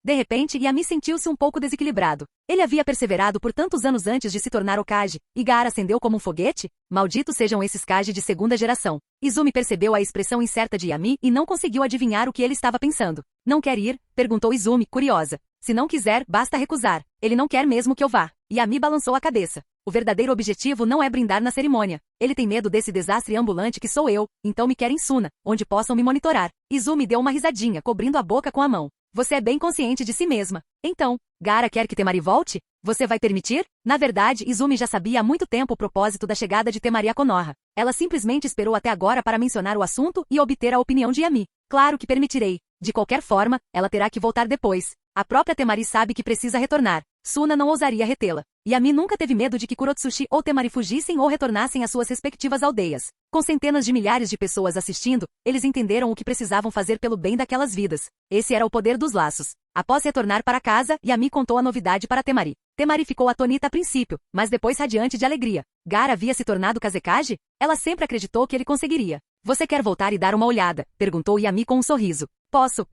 De repente, Yami sentiu-se um pouco desequilibrado. Ele havia perseverado por tantos anos antes de se tornar Hokage, e Gaara acendeu como um foguete? Malditos sejam esses Kage de segunda geração. Izumi percebeu a expressão incerta de Yami e não conseguiu adivinhar o que ele estava pensando. Não quer ir? Perguntou Izumi, curiosa. Se não quiser, basta recusar. Ele não quer mesmo que eu vá. Yami balançou a cabeça. O verdadeiro objetivo não é brindar na cerimônia. Ele tem medo desse desastre ambulante que sou eu, então me quer em Suna, onde possam me monitorar. Izumi deu uma risadinha, cobrindo a boca com a mão. Você é bem consciente de si mesma. Então, Gaara quer que Temari volte? Você vai permitir? Na verdade, Izumi já sabia há muito tempo o propósito da chegada de Temari a Konoha. Ela simplesmente esperou até agora para mencionar o assunto e obter a opinião de Yami. Claro que permitirei. De qualquer forma, ela terá que voltar depois. A própria Temari sabe que precisa retornar. Suna não ousaria retê-la. Yami nunca teve medo de que Kurotsushi ou Temari fugissem ou retornassem às suas respectivas aldeias. Com centenas de milhares de pessoas assistindo, eles entenderam o que precisavam fazer pelo bem daquelas vidas. Esse era o poder dos laços. Após retornar para casa, Yami contou a novidade para Temari. Temari ficou atônita a princípio, mas depois radiante de alegria. Gaara havia se tornado Kazekage? Ela sempre acreditou que ele conseguiria. Você quer voltar e dar uma olhada? Perguntou Yami com um sorriso. Posso?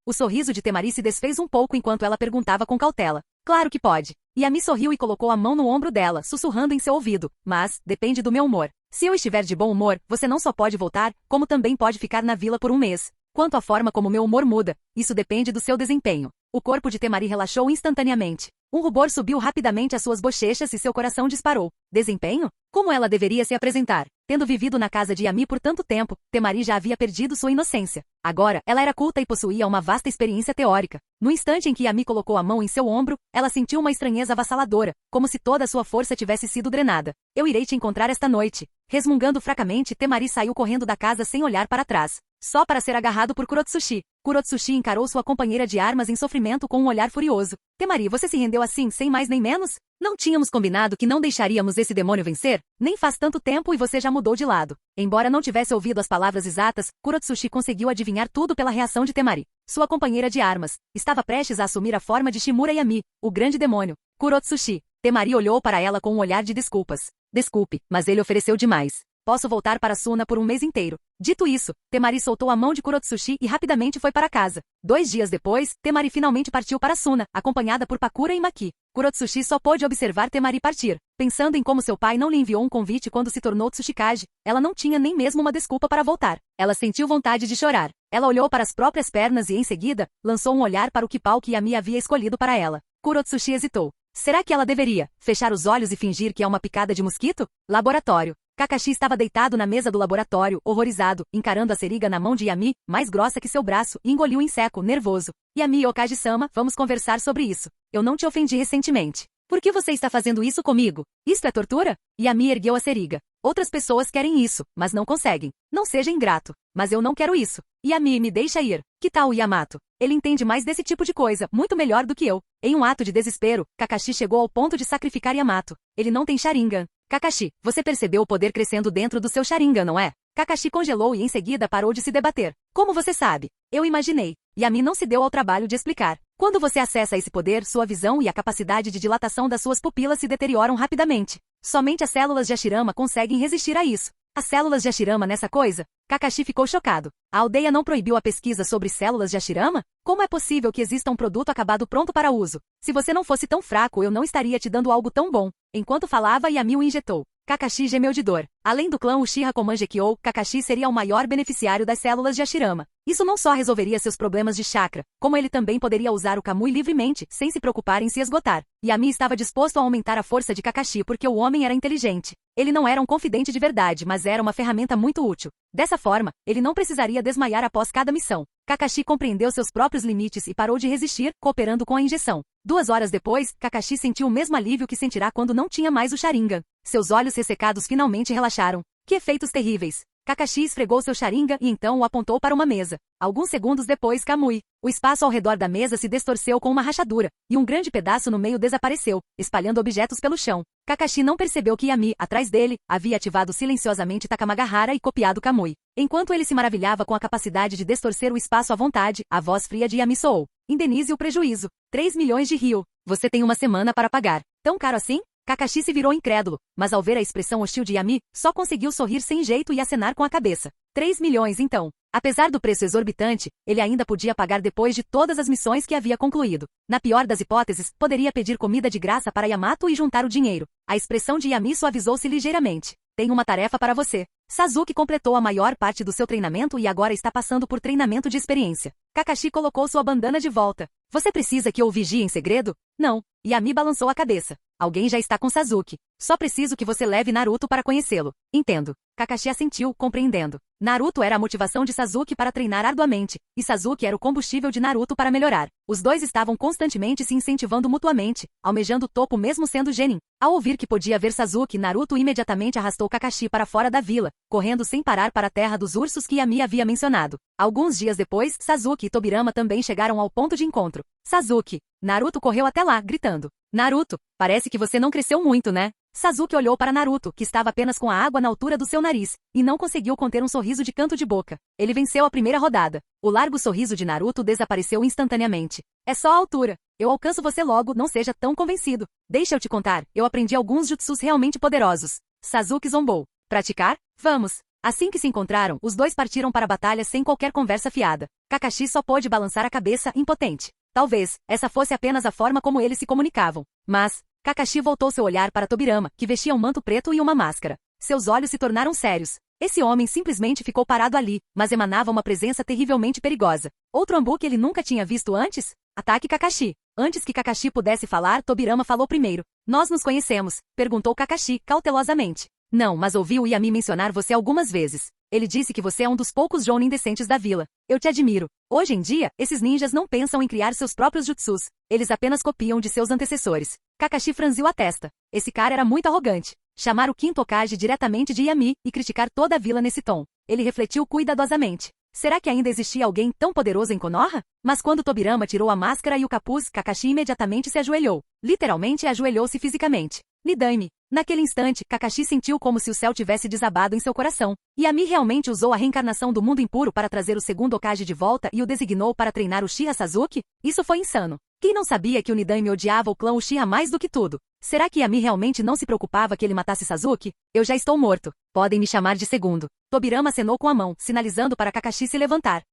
O sorriso de Temari se desfez um pouco enquanto ela perguntava com cautela. Claro que pode. Yami sorriu e colocou a mão no ombro dela, sussurrando em seu ouvido. Mas, depende do meu humor. Se eu estiver de bom humor, você não só pode voltar, como também pode ficar na vila por um mês. Quanto à forma como meu humor muda, isso depende do seu desempenho. O corpo de Temari relaxou instantaneamente. Um rubor subiu rapidamente às suas bochechas e seu coração disparou. Desempenho? Como ela deveria se apresentar? Tendo vivido na casa de Yami por tanto tempo, Temari já havia perdido sua inocência. Agora, ela era culta e possuía uma vasta experiência teórica. No instante em que Yami colocou a mão em seu ombro, ela sentiu uma estranheza avassaladora, como se toda a sua força tivesse sido drenada. Eu irei te encontrar esta noite. Resmungando fracamente, Temari saiu correndo da casa sem olhar para trás. Só para ser agarrado por Kurotsushi. Kurotsushi encarou sua companheira de armas em sofrimento com um olhar furioso. Temari, você se rendeu assim, sem mais nem menos? Não tínhamos combinado que não deixaríamos esse demônio vencer? Nem faz tanto tempo e você já mudou de lado. Embora não tivesse ouvido as palavras exatas, Kurotsushi conseguiu adivinhar tudo pela reação de Temari. Sua companheira de armas estava prestes a assumir a forma de Shimura Yami, o grande demônio. Kurotsushi. Temari olhou para ela com um olhar de desculpas. Desculpe, mas ele ofereceu demais. Posso voltar para Suna por um mês inteiro. Dito isso, Temari soltou a mão de Kurotsushi e rapidamente foi para casa. 2 dias depois, Temari finalmente partiu para Suna, acompanhada por Pakura e Maki. Kurotsushi só pôde observar Temari partir. Pensando em como seu pai não lhe enviou um convite quando se tornou Tsuchikage, ela não tinha nem mesmo uma desculpa para voltar. Ela sentiu vontade de chorar. Ela olhou para as próprias pernas e, em seguida, lançou um olhar para o kipau que Yami havia escolhido para ela. Kurotsushi hesitou. Será que ela deveria fechar os olhos e fingir que é uma picada de mosquito? Laboratório. Kakashi estava deitado na mesa do laboratório, horrorizado, encarando a seringa na mão de Yami, mais grossa que seu braço, e engoliu em seco, nervoso. Yami Okage-sama, vamos conversar sobre isso. Eu não te ofendi recentemente. Por que você está fazendo isso comigo? Isto é tortura? Yami ergueu a seringa. Outras pessoas querem isso, mas não conseguem. Não seja ingrato. Mas eu não quero isso. Yami, me deixa ir. Que tal o Yamato? Ele entende mais desse tipo de coisa, muito melhor do que eu. Em um ato de desespero, Kakashi chegou ao ponto de sacrificar Yamato. Ele não tem Sharingan. Kakashi, você percebeu o poder crescendo dentro do seu Sharingan, não é? Kakashi congelou e em seguida parou de se debater. Como você sabe? Eu imaginei. Yami não se deu ao trabalho de explicar. Quando você acessa esse poder, sua visão e a capacidade de dilatação das suas pupilas se deterioram rapidamente. Somente as células de Hashirama conseguem resistir a isso. As células de Hashirama nessa coisa? Kakashi ficou chocado. A aldeia não proibiu a pesquisa sobre células de Hashirama? Como é possível que exista um produto acabado pronto para uso? Se você não fosse tão fraco, eu não estaria te dando algo tão bom. Enquanto falava, Yami o injetou. Kakashi gemeu de dor. Além do clã Uchiha Komanjekyo, Kakashi seria o maior beneficiário das células de Hashirama. Isso não só resolveria seus problemas de chakra, como ele também poderia usar o Kamui livremente, sem se preocupar em se esgotar. Yami estava disposto a aumentar a força de Kakashi porque o homem era inteligente. Ele não era um confidente de verdade, mas era uma ferramenta muito útil. Dessa forma, ele não precisaria desmaiar após cada missão. Kakashi compreendeu seus próprios limites e parou de resistir, cooperando com a injeção. 2 horas depois, Kakashi sentiu o mesmo alívio que sentirá quando não tinha mais o Sharingan. Seus olhos ressecados finalmente relaxaram. Que efeitos terríveis! Kakashi esfregou seu Sharingan e então o apontou para uma mesa. Alguns segundos depois, Kamui. O espaço ao redor da mesa se distorceu com uma rachadura, e um grande pedaço no meio desapareceu, espalhando objetos pelo chão. Kakashi não percebeu que Yami, atrás dele, havia ativado silenciosamente Takamagahara e copiado Kamui. Enquanto ele se maravilhava com a capacidade de distorcer o espaço à vontade, a voz fria de Yami soou. Indenize o prejuízo. 3 milhões de ryo. Você tem uma semana para pagar. Tão caro assim? Kakashi se virou incrédulo, mas ao ver a expressão hostil de Yami, só conseguiu sorrir sem jeito e acenar com a cabeça. 3 milhões então. Apesar do preço exorbitante, ele ainda podia pagar depois de todas as missões que havia concluído. Na pior das hipóteses, poderia pedir comida de graça para Yamato e juntar o dinheiro. A expressão de Yami suavizou-se ligeiramente. Tenho uma tarefa para você. Sasuke completou a maior parte do seu treinamento e agora está passando por treinamento de experiência. Kakashi colocou sua bandana de volta. Você precisa que eu o vigie em segredo? Não. Yami balançou a cabeça. Alguém já está com Sasuke. Só preciso que você leve Naruto para conhecê-lo. Entendo. Kakashi assentiu, compreendendo. Naruto era a motivação de Sasuke para treinar arduamente, e Sasuke era o combustível de Naruto para melhorar. Os dois estavam constantemente se incentivando mutuamente, almejando o topo mesmo sendo genin. Ao ouvir que podia ver Sasuke, Naruto imediatamente arrastou Kakashi para fora da vila, correndo sem parar para a terra dos ursos que Yami havia mencionado. Alguns dias depois, Sasuke e Tobirama também chegaram ao ponto de encontro. Sasuke. Naruto correu até lá, gritando. Naruto, parece que você não cresceu muito, né? Sasuke olhou para Naruto, que estava apenas com a água na altura do seu nariz, e não conseguiu conter um sorriso de canto de boca. Ele venceu a primeira rodada. O largo sorriso de Naruto desapareceu instantaneamente. É só a altura. Eu alcanço você logo, não seja tão convencido. Deixa eu te contar, eu aprendi alguns jutsus realmente poderosos. Sasuke zombou. Praticar? Vamos. Assim que se encontraram, os dois partiram para a batalha sem qualquer conversa fiada. Kakashi só pôde balançar a cabeça, impotente. Talvez, essa fosse apenas a forma como eles se comunicavam. Mas, Kakashi voltou seu olhar para Tobirama, que vestia um manto preto e uma máscara. Seus olhos se tornaram sérios. Esse homem simplesmente ficou parado ali, mas emanava uma presença terrivelmente perigosa. Outro Anbu que ele nunca tinha visto antes? Ataque Kakashi. Antes que Kakashi pudesse falar, Tobirama falou primeiro. Nós nos conhecemos? Perguntou Kakashi, cautelosamente. Não, mas ouvi o Yami mencionar você algumas vezes. Ele disse que você é um dos poucos jounin decentes da vila. Eu te admiro. Hoje em dia, esses ninjas não pensam em criar seus próprios jutsus. Eles apenas copiam de seus antecessores. Kakashi franziu a testa. Esse cara era muito arrogante. Chamar o quinto Hokage diretamente de Yami e criticar toda a vila nesse tom. Ele refletiu cuidadosamente. Será que ainda existia alguém tão poderoso em Konoha? Mas quando Tobirama tirou a máscara e o capuz, Kakashi imediatamente se ajoelhou. Literalmente ajoelhou-se fisicamente. Nidaime. Naquele instante, Kakashi sentiu como se o céu tivesse desabado em seu coração. Yami realmente usou a reencarnação do mundo impuro para trazer o segundo Hokage de volta e o designou para treinar o Uchiha Sasuke? Isso foi insano. Quem não sabia que o Nidaime odiava o clã Uchiha mais do que tudo? Será que Yami realmente não se preocupava que ele matasse Sasuke? Eu já estou morto. Podem me chamar de segundo. Tobirama acenou com a mão, sinalizando para Kakashi se levantar.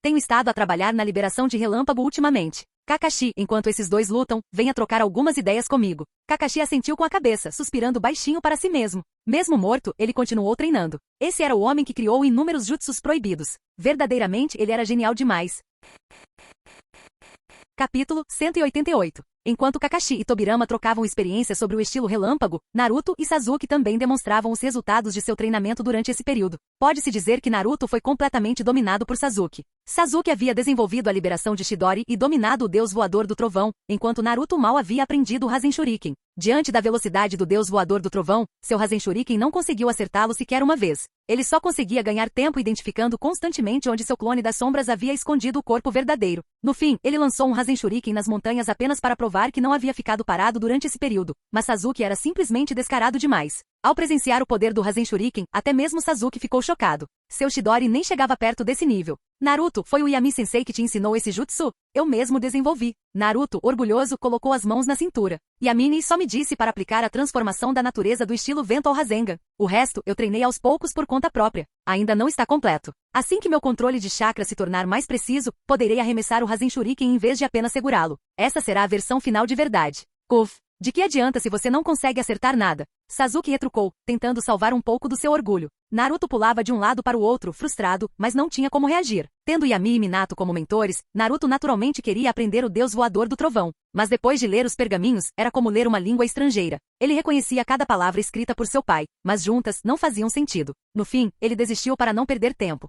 Tenho estado a trabalhar na liberação de Relâmpago ultimamente. Kakashi, enquanto esses dois lutam, venha trocar algumas ideias comigo. Kakashi assentiu com a cabeça, suspirando baixinho para si mesmo. Mesmo morto, ele continuou treinando. Esse era o homem que criou inúmeros jutsus proibidos. Verdadeiramente, ele era genial demais. Capítulo 188. Enquanto Kakashi e Tobirama trocavam experiências sobre o estilo relâmpago, Naruto e Sasuke também demonstravam os resultados de seu treinamento durante esse período. Pode-se dizer que Naruto foi completamente dominado por Sasuke. Sasuke havia desenvolvido a liberação de Chidori e dominado o deus voador do trovão, enquanto Naruto mal havia aprendido o Rasen Shuriken. Diante da velocidade do deus voador do trovão, seu Rasen Shuriken não conseguiu acertá-lo sequer uma vez. Ele só conseguia ganhar tempo identificando constantemente onde seu clone das sombras havia escondido o corpo verdadeiro. No fim, ele lançou um Rasen Shuriken nas montanhas apenas para provar que não havia ficado parado durante esse período, mas Sasuke era simplesmente descarado demais. Ao presenciar o poder do Rasen Shuriken, até mesmo Sasuke ficou chocado. Seu Chidori nem chegava perto desse nível. Naruto, foi o Yami-sensei que te ensinou esse jutsu? Eu mesmo desenvolvi. Naruto, orgulhoso, colocou as mãos na cintura. Yamine só me disse para aplicar a transformação da natureza do estilo vento ao Rasengan. O resto, eu treinei aos poucos por conta própria. Ainda não está completo. Assim que meu controle de chakra se tornar mais preciso, poderei arremessar o Rasen Shuriken em vez de apenas segurá-lo. Essa será a versão final de verdade. Kuf. De que adianta se você não consegue acertar nada? Sasuke retrucou, tentando salvar um pouco do seu orgulho. Naruto pulava de um lado para o outro, frustrado, mas não tinha como reagir. Tendo Yami e Minato como mentores, Naruto naturalmente queria aprender o deus voador do trovão. Mas depois de ler os pergaminhos, era como ler uma língua estrangeira. Ele reconhecia cada palavra escrita por seu pai, mas juntas não faziam sentido. No fim, ele desistiu para não perder tempo.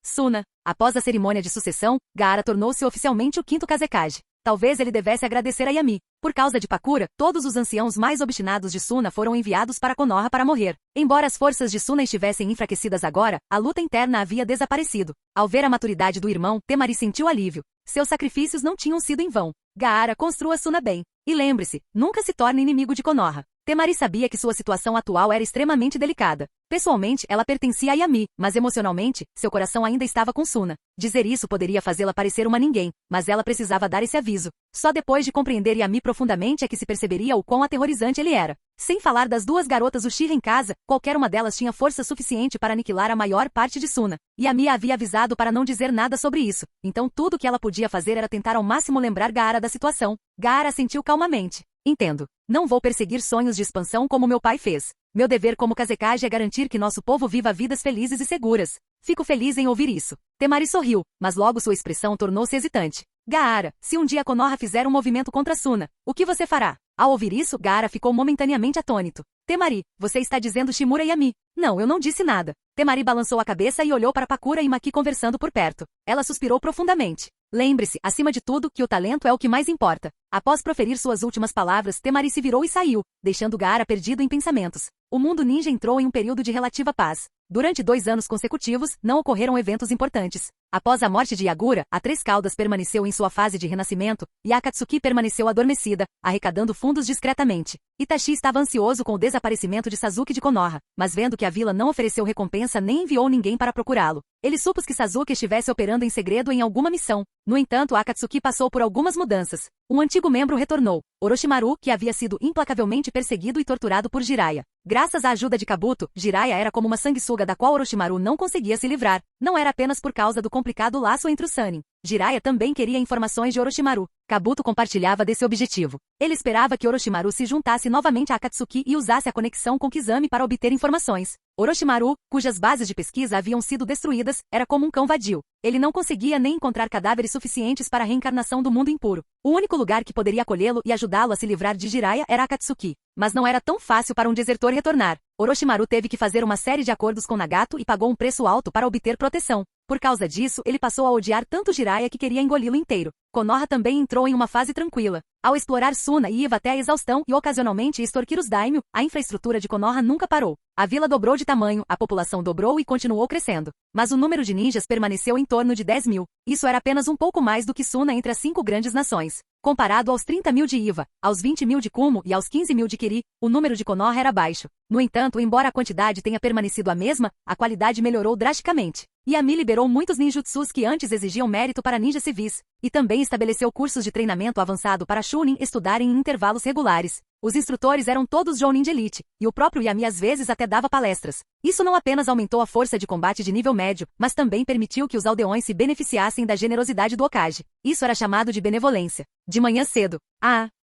Suna. Após a cerimônia de sucessão, Gaara tornou-se oficialmente o quinto Kazekage. Talvez ele devesse agradecer a Yami. Por causa de Pakura, todos os anciãos mais obstinados de Suna foram enviados para Konoha para morrer. Embora as forças de Suna estivessem enfraquecidas agora, a luta interna havia desaparecido. Ao ver a maturidade do irmão, Temari sentiu alívio. Seus sacrifícios não tinham sido em vão. Gaara, construa Suna bem. E lembre-se, nunca se torne inimigo de Konoha. Temari sabia que sua situação atual era extremamente delicada. Pessoalmente, ela pertencia a Yami, mas emocionalmente, seu coração ainda estava com Suna. Dizer isso poderia fazê-la parecer uma ninguém, mas ela precisava dar esse aviso. Só depois de compreender Yami profundamente é que se perceberia o quão aterrorizante ele era. Sem falar das duas garotas Uchiha em casa, qualquer uma delas tinha força suficiente para aniquilar a maior parte de Suna. Yami a havia avisado para não dizer nada sobre isso, então tudo que ela podia fazer era tentar ao máximo lembrar Gaara da situação. Gaara sentiu calmamente. Entendo. Não vou perseguir sonhos de expansão como meu pai fez. Meu dever como Kazekage é garantir que nosso povo viva vidas felizes e seguras. Fico feliz em ouvir isso. Temari sorriu, mas logo sua expressão tornou-se hesitante. Gaara, se um dia Konoha fizer um movimento contra Suna, o que você fará? Ao ouvir isso, Gaara ficou momentaneamente atônito. Temari, você está dizendo Shimura e Yami. Não, eu não disse nada. Temari balançou a cabeça e olhou para Pakura e Maki conversando por perto. Ela suspirou profundamente. Lembre-se, acima de tudo, que o talento é o que mais importa. Após proferir suas últimas palavras, Temari se virou e saiu, deixando Gaara perdido em pensamentos. O mundo ninja entrou em um período de relativa paz. Durante 2 anos consecutivos, não ocorreram eventos importantes. Após a morte de Yagura, a Três Caudas permaneceu em sua fase de renascimento, e a Akatsuki permaneceu adormecida, arrecadando fundos discretamente. Itachi estava ansioso com o desaparecimento de Sasuke de Konoha, mas vendo que a vila não ofereceu recompensa nem enviou ninguém para procurá-lo. Ele supôs que Sasuke estivesse operando em segredo em alguma missão. No entanto, a Akatsuki passou por algumas mudanças. Um antigo membro retornou, Orochimaru, que havia sido implacavelmente perseguido e torturado por Jiraiya. Graças à ajuda de Kabuto, Jiraiya era como uma sanguessuga da qual Orochimaru não conseguia se livrar. Não era apenas por causa do complicado laço entre os Sannin. Jiraiya também queria informações de Orochimaru. Kabuto compartilhava desse objetivo. Ele esperava que Orochimaru se juntasse novamente a Akatsuki e usasse a conexão com Kizami para obter informações. Orochimaru, cujas bases de pesquisa haviam sido destruídas, era como um cão vadio. Ele não conseguia nem encontrar cadáveres suficientes para a reencarnação do mundo impuro. O único lugar que poderia acolhê-lo e ajudá-lo a se livrar de Jiraiya era Akatsuki. Mas não era tão fácil para um desertor retornar. Orochimaru teve que fazer uma série de acordos com Nagato e pagou um preço alto para obter proteção. Por causa disso, ele passou a odiar tanto Jiraiya que queria engoli-lo inteiro. Konoha também entrou em uma fase tranquila. Ao explorar Suna e Iva até a exaustão e ocasionalmente extorquir os daimyo, a infraestrutura de Konoha nunca parou. A vila dobrou de tamanho, a população dobrou e continuou crescendo. Mas o número de ninjas permaneceu em torno de 10 mil. Isso era apenas um pouco mais do que Suna entre as 5 grandes nações. Comparado aos 30 mil de Iva, aos 20 mil de Kumo e aos 15 mil de Kiri, o número de Konoha era baixo. No entanto, embora a quantidade tenha permanecido a mesma, a qualidade melhorou drasticamente. Yami liberou muitos ninjutsus que antes exigiam mérito para ninjas civis, e também estabeleceu cursos de treinamento avançado para Chunin estudarem em intervalos regulares. Os instrutores eram todos Jounin de elite, e o próprio Yami às vezes até dava palestras. Isso não apenas aumentou a força de combate de nível médio, mas também permitiu que os aldeões se beneficiassem da generosidade do Hokage. Isso era chamado de benevolência. De manhã cedo.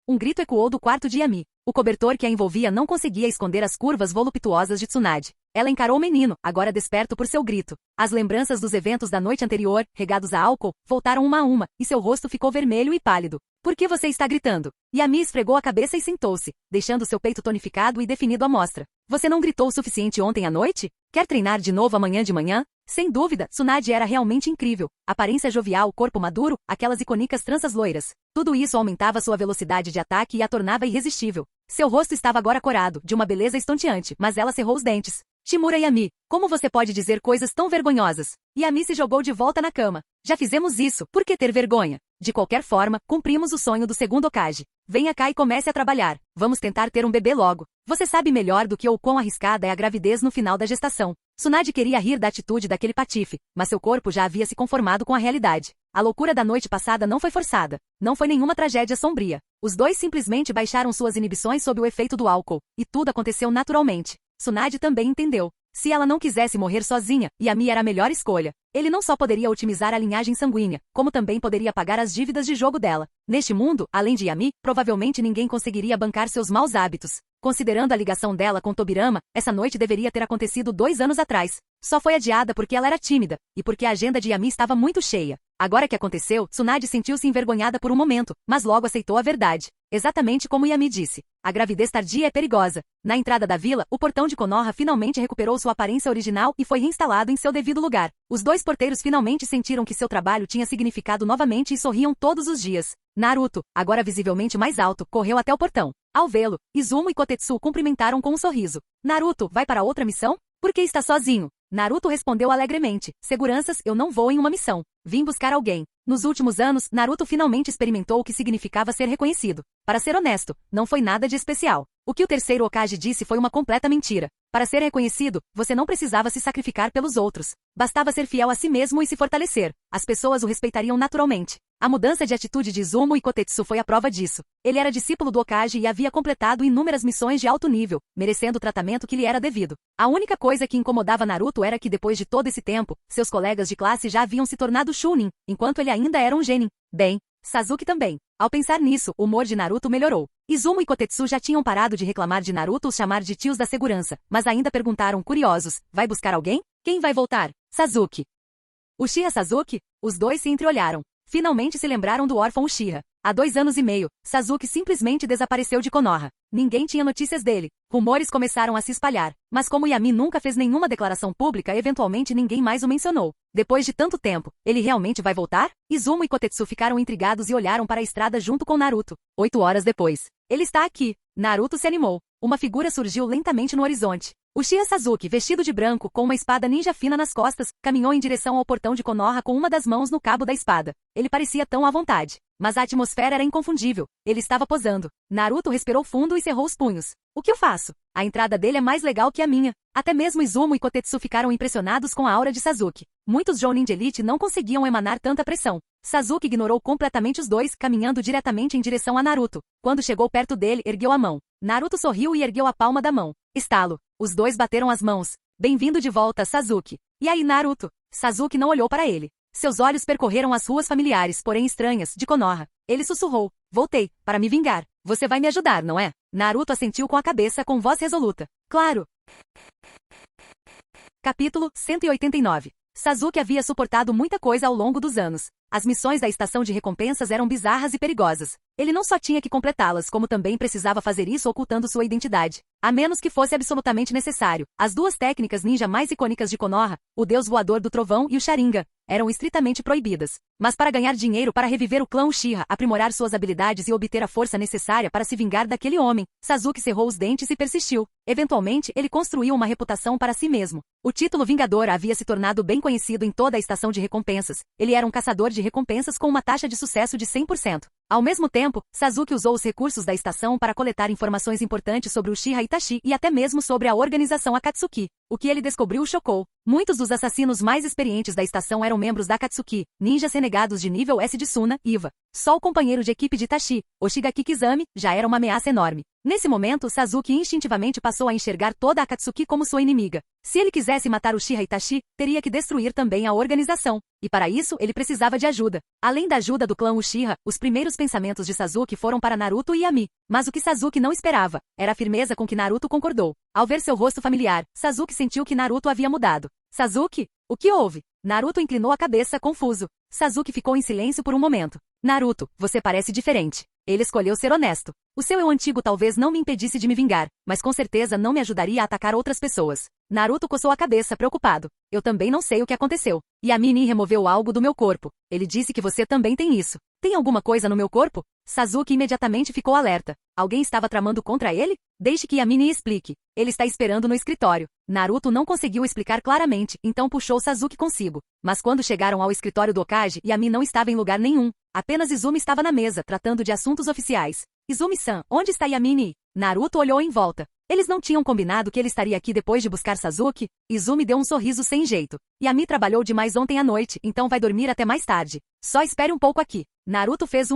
Um grito ecoou do quarto de Yami. O cobertor que a envolvia não conseguia esconder as curvas voluptuosas de Tsunade. Ela encarou o menino, agora desperto por seu grito. As lembranças dos eventos da noite anterior, regados a álcool, voltaram uma a uma, e seu rosto ficou vermelho e pálido. Por que você está gritando? Yami esfregou a cabeça e sentou-se, deixando seu peito tonificado e definido à mostra. Você não gritou o suficiente ontem à noite? Quer treinar de novo amanhã de manhã? Sem dúvida, Tsunade era realmente incrível. Aparência jovial, corpo maduro, aquelas icônicas tranças loiras. Tudo isso aumentava sua velocidade de ataque e a tornava irresistível. Seu rosto estava agora corado, de uma beleza estonteante, mas ela cerrou os dentes. Shimura Yami, como você pode dizer coisas tão vergonhosas? Yami se jogou de volta na cama. Já fizemos isso, por que ter vergonha? De qualquer forma, cumprimos o sonho do segundo Hokage. Venha cá e comece a trabalhar. Vamos tentar ter um bebê logo. Você sabe melhor do que eu quão arriscada é a gravidez no final da gestação. Tsunade queria rir da atitude daquele patife, mas seu corpo já havia se conformado com a realidade. A loucura da noite passada não foi forçada. Não foi nenhuma tragédia sombria. Os dois simplesmente baixaram suas inibições sob o efeito do álcool, e tudo aconteceu naturalmente. Tsunade também entendeu. Se ela não quisesse morrer sozinha, Yami era a melhor escolha. Ele não só poderia otimizar a linhagem sanguínea, como também poderia pagar as dívidas de jogo dela. Neste mundo, além de Yami, provavelmente ninguém conseguiria bancar seus maus hábitos. Considerando a ligação dela com Tobirama, essa noite deveria ter acontecido 2 anos atrás. Só foi adiada porque ela era tímida, e porque a agenda de Yami estava muito cheia. Agora que aconteceu, Tsunade sentiu-se envergonhada por um momento, mas logo aceitou a verdade. Exatamente como Yami disse. A gravidez tardia é perigosa. Na entrada da vila, o portão de Konoha finalmente recuperou sua aparência original e foi reinstalado em seu devido lugar. Os 2 porteiros finalmente sentiram que seu trabalho tinha significado novamente e sorriam todos os dias. Naruto, agora visivelmente mais alto, correu até o portão. Ao vê-lo, Izumo e Kotetsu cumprimentaram com um sorriso. Naruto, vai para outra missão? Por que está sozinho? Naruto respondeu alegremente. Seguranças, eu não vou em uma missão. Vim buscar alguém. Nos últimos anos, Naruto finalmente experimentou o que significava ser reconhecido. Para ser honesto, não foi nada de especial. O que o terceiro Hokage disse foi uma completa mentira. Para ser reconhecido, você não precisava se sacrificar pelos outros. Bastava ser fiel a si mesmo e se fortalecer. As pessoas o respeitariam naturalmente. A mudança de atitude de Izumo e Kotetsu foi a prova disso. Ele era discípulo do Hokage e havia completado inúmeras missões de alto nível, merecendo o tratamento que lhe era devido. A única coisa que incomodava Naruto era que depois de todo esse tempo, seus colegas de classe já haviam se tornado Chunin, enquanto ele ainda era um genin. Bem, Sasuke também. Ao pensar nisso, o humor de Naruto melhorou. Izumo e Kotetsu já tinham parado de reclamar de Naruto os chamar de tios da segurança, mas ainda perguntaram curiosos, vai buscar alguém? Quem vai voltar? Sasuke. Uchiha Sasuke? Os dois se entreolharam. Finalmente se lembraram do órfão Uchiha. Há 2 anos e meio, Sasuke simplesmente desapareceu de Konoha. Ninguém tinha notícias dele. Rumores começaram a se espalhar, mas como Yami nunca fez nenhuma declaração pública, eventualmente ninguém mais o mencionou. Depois de tanto tempo, ele realmente vai voltar? Izumo e Kotetsu ficaram intrigados e olharam para a estrada junto com Naruto. 8 horas depois. Ele está aqui. Naruto se animou. Uma figura surgiu lentamente no horizonte. Uchiha Sasuke, vestido de branco, com uma espada ninja fina nas costas, caminhou em direção ao portão de Konoha com uma das mãos no cabo da espada. Ele parecia tão à vontade. Mas a atmosfera era inconfundível. Ele estava posando. Naruto respirou fundo e cerrou os punhos. O que eu faço? A entrada dele é mais legal que a minha. Até mesmo Izumo e Kotetsu ficaram impressionados com a aura de Sasuke. Muitos Jounin de elite não conseguiam emanar tanta pressão. Sasuke ignorou completamente os dois, caminhando diretamente em direção a Naruto. Quando chegou perto dele, ergueu a mão. Naruto sorriu e ergueu a palma da mão. Estalo. Os dois bateram as mãos. Bem-vindo de volta, Sasuke. E aí, Naruto? Sasuke não olhou para ele. Seus olhos percorreram as ruas familiares, porém estranhas, de Konoha. Ele sussurrou. Voltei, para me vingar. Você vai me ajudar, não é? Naruto assentiu com a cabeça com voz resoluta. Claro. Capítulo 189. Sasuke havia suportado muita coisa ao longo dos anos. As missões da estação de recompensas eram bizarras e perigosas. Ele não só tinha que completá-las, como também precisava fazer isso ocultando sua identidade. A menos que fosse absolutamente necessário. As duas técnicas ninja mais icônicas de Konoha, o Deus Voador do Trovão e o Sharingan, eram estritamente proibidas. Mas para ganhar dinheiro para reviver o clã Uchiha, aprimorar suas habilidades e obter a força necessária para se vingar daquele homem, Sasuke cerrou os dentes e persistiu. Eventualmente, ele construiu uma reputação para si mesmo. O título Vingador havia se tornado bem conhecido em toda a estação de recompensas. Ele era um caçador de recompensas com uma taxa de sucesso de 100%. Ao mesmo tempo, Sasuke usou os recursos da estação para coletar informações importantes sobre Uchiha Itachi e até mesmo sobre a organização Akatsuki. O que ele descobriu o chocou. Muitos dos assassinos mais experientes da estação eram membros da Akatsuki, ninjas renegados de nível S de Suna, Iva. Só o companheiro de equipe de Itachi, o Shigaki Kizami, já era uma ameaça enorme. Nesse momento, Sasuke instintivamente passou a enxergar toda a Akatsuki como sua inimiga. Se ele quisesse matar Uchiha Itachi, teria que destruir também a organização. E para isso, ele precisava de ajuda. Além da ajuda do clã Uchiha, os primeiros pensamentos de Sasuke foram para Naruto e Ami. Mas o que Sasuke não esperava era a firmeza com que Naruto concordou. Ao ver seu rosto familiar, Sasuke sentiu que Naruto havia mudado. Sasuke? O que houve? Naruto inclinou a cabeça, confuso. Sasuke ficou em silêncio por um momento. Naruto, você parece diferente. Ele escolheu ser honesto. O seu eu antigo talvez não me impedisse de me vingar, mas com certeza não me ajudaria a atacar outras pessoas. Naruto coçou a cabeça, preocupado. Eu também não sei o que aconteceu. Yamini removeu algo do meu corpo. Ele disse que você também tem isso. Tem alguma coisa no meu corpo? Sasuke imediatamente ficou alerta. Alguém estava tramando contra ele? Deixe que Yamini explique. Ele está esperando no escritório. Naruto não conseguiu explicar claramente, então puxou Sasuke consigo. Mas quando chegaram ao escritório do Hokage, Yami não estava em lugar nenhum. Apenas Izumi estava na mesa, tratando de assuntos oficiais. Izumi-san, onde está Yamini? Naruto olhou em volta. Eles não tinham combinado que ele estaria aqui depois de buscar Sasuke? Izumi deu um sorriso sem jeito. Yami trabalhou demais ontem à noite, então vai dormir até mais tarde. Só espere um pouco aqui. Naruto fez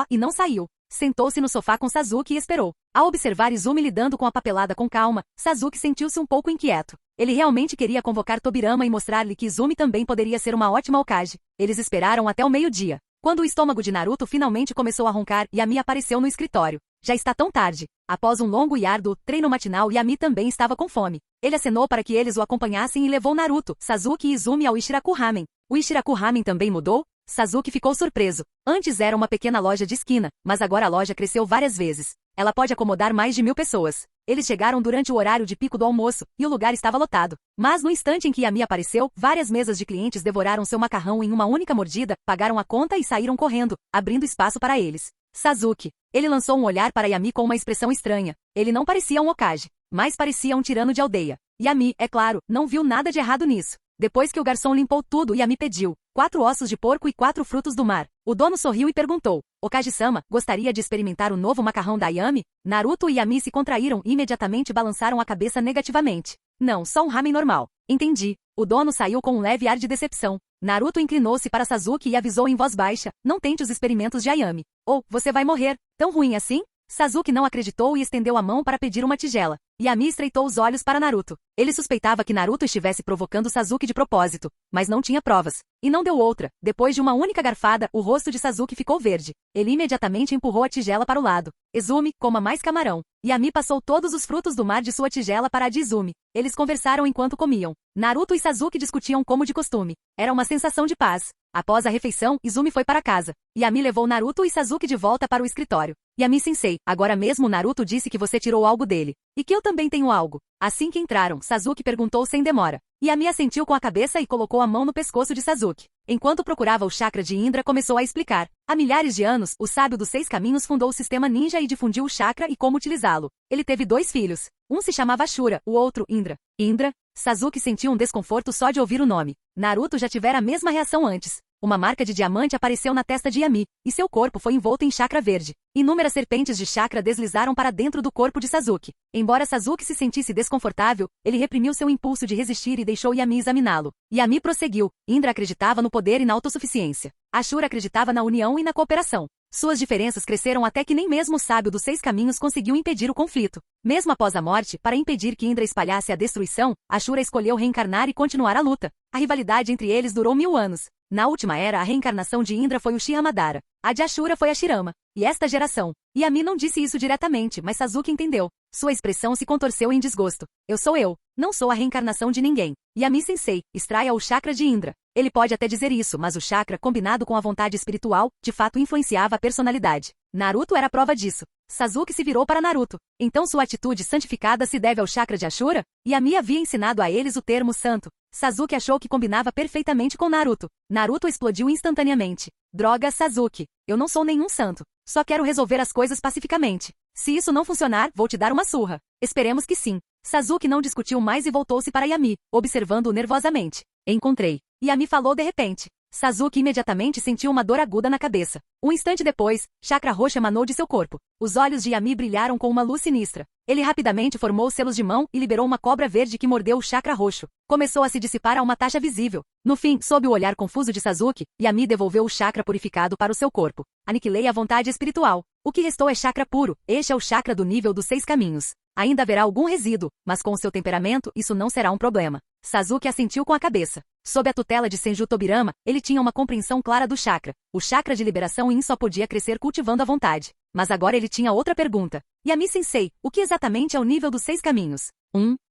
e não saiu. Sentou-se no sofá com Sasuke e esperou. Ao observar Izumi lidando com a papelada com calma, Sasuke sentiu-se um pouco inquieto. Ele realmente queria convocar Tobirama e mostrar-lhe que Izumi também poderia ser uma ótima Hokage. Eles esperaram até o meio-dia. Quando o estômago de Naruto finalmente começou a roncar, Yami apareceu no escritório. Já está tão tarde. Após um longo e árduo treino matinal, Yami também estava com fome. Ele acenou para que eles o acompanhassem e levou Naruto, Sasuke e Izumi ao Ichiraku Ramen. O Ichiraku Ramen também mudou? Sasuke ficou surpreso. Antes era uma pequena loja de esquina, mas agora a loja cresceu várias vezes. Ela pode acomodar mais de 1000 pessoas. Eles chegaram durante o horário de pico do almoço, e o lugar estava lotado. Mas no instante em que Yami apareceu, várias mesas de clientes devoraram seu macarrão em uma única mordida, pagaram a conta e saíram correndo, abrindo espaço para eles. Sasuke. Ele lançou um olhar para Yami com uma expressão estranha. Ele não parecia um Hokage, mas parecia um tirano de aldeia. Yami, é claro, não viu nada de errado nisso. Depois que o garçom limpou tudo, Yami pediu 4 ossos de porco e 4 frutos do mar. O dono sorriu e perguntou: Hokage-sama, gostaria de experimentar o novo macarrão da Yami? Naruto e Yami se contraíram e imediatamente balançaram a cabeça negativamente. Não, só um ramen normal. Entendi. O dono saiu com um leve ar de decepção. Naruto inclinou-se para Sasuke e avisou em voz baixa: não tente os experimentos de Ayami. Ou, você vai morrer. Tão ruim assim? Sasuke não acreditou e estendeu a mão para pedir uma tigela. Yami estreitou os olhos para Naruto. Ele suspeitava que Naruto estivesse provocando Sasuke de propósito, mas não tinha provas. E não deu outra. Depois de uma única garfada, o rosto de Sasuke ficou verde. Ele imediatamente empurrou a tigela para o lado. Izumi, coma mais camarão. Yami passou todos os frutos do mar de sua tigela para a de Izumi. Eles conversaram enquanto comiam. Naruto e Sasuke discutiam como de costume. Era uma sensação de paz. Após a refeição, Izumi foi para casa. Yami levou Naruto e Sasuke de volta para o escritório. Yami-sensei, agora mesmo Naruto disse que você tirou algo dele. E que eu também tenho algo. Assim que entraram, Sasuke perguntou sem demora. Yami assentiu com a cabeça e colocou a mão no pescoço de Sasuke. Enquanto procurava o chakra de Indra, começou a explicar. Há milhares de anos, o sábio dos 6 caminhos fundou o sistema ninja e difundiu o chakra e como utilizá-lo. Ele teve 2 filhos. Um se chamava Ashura, o outro Indra. Indra? Sasuke sentiu um desconforto só de ouvir o nome. Naruto já tivera a mesma reação antes. Uma marca de diamante apareceu na testa de Yami, e seu corpo foi envolto em chakra verde. Inúmeras serpentes de chakra deslizaram para dentro do corpo de Sasuke. Embora Sasuke se sentisse desconfortável, ele reprimiu seu impulso de resistir e deixou Yami examiná-lo. Yami prosseguiu. Indra acreditava no poder e na autossuficiência. Ashura acreditava na união e na cooperação. Suas diferenças cresceram até que nem mesmo o sábio dos 6 caminhos conseguiu impedir o conflito. Mesmo após a morte, para impedir que Indra espalhasse a destruição, Ashura escolheu reencarnar e continuar a luta. A rivalidade entre eles durou 1000 anos. Na última era, a reencarnação de Indra foi o Uchiha Madara. A de Ashura foi a Shirama. E esta geração. Yami não disse isso diretamente, mas Sasuke entendeu. Sua expressão se contorceu em desgosto. Eu sou eu. Não sou a reencarnação de ninguém. Yami-sensei, extraia o chakra de Indra. Ele pode até dizer isso, mas o chakra, combinado com a vontade espiritual, de fato influenciava a personalidade. Naruto era a prova disso. Sasuke se virou para Naruto. Então sua atitude santificada se deve ao chakra de Ashura? Yami havia ensinado a eles o termo santo. Sasuke achou que combinava perfeitamente com Naruto. Naruto explodiu instantaneamente. Droga, Sasuke. Eu não sou nenhum santo. Só quero resolver as coisas pacificamente. Se isso não funcionar, vou te dar uma surra. Esperemos que sim. Sasuke não discutiu mais e voltou-se para Yami, observando-o nervosamente. Encontrei. Yami falou de repente. Sasuke imediatamente sentiu uma dor aguda na cabeça. Um instante depois, chakra roxo emanou de seu corpo. Os olhos de Yami brilharam com uma luz sinistra. Ele rapidamente formou selos de mão e liberou uma cobra verde que mordeu o chakra roxo. Começou a se dissipar a uma taxa visível. No fim, sob o olhar confuso de Sasuke, Yami devolveu o chakra purificado para o seu corpo. Aniquilei a vontade espiritual. O que restou é chakra puro. Este é o chakra do nível dos 6 caminhos. Ainda haverá algum resíduo, mas com o seu temperamento, isso não será um problema. Sasuke assentiu com a cabeça. Sob a tutela de Senju Tobirama, ele tinha uma compreensão clara do chakra. O chakra de liberação Yin só podia crescer cultivando a vontade. Mas agora ele tinha outra pergunta. Yami-sensei, o que exatamente é o nível dos 6 caminhos?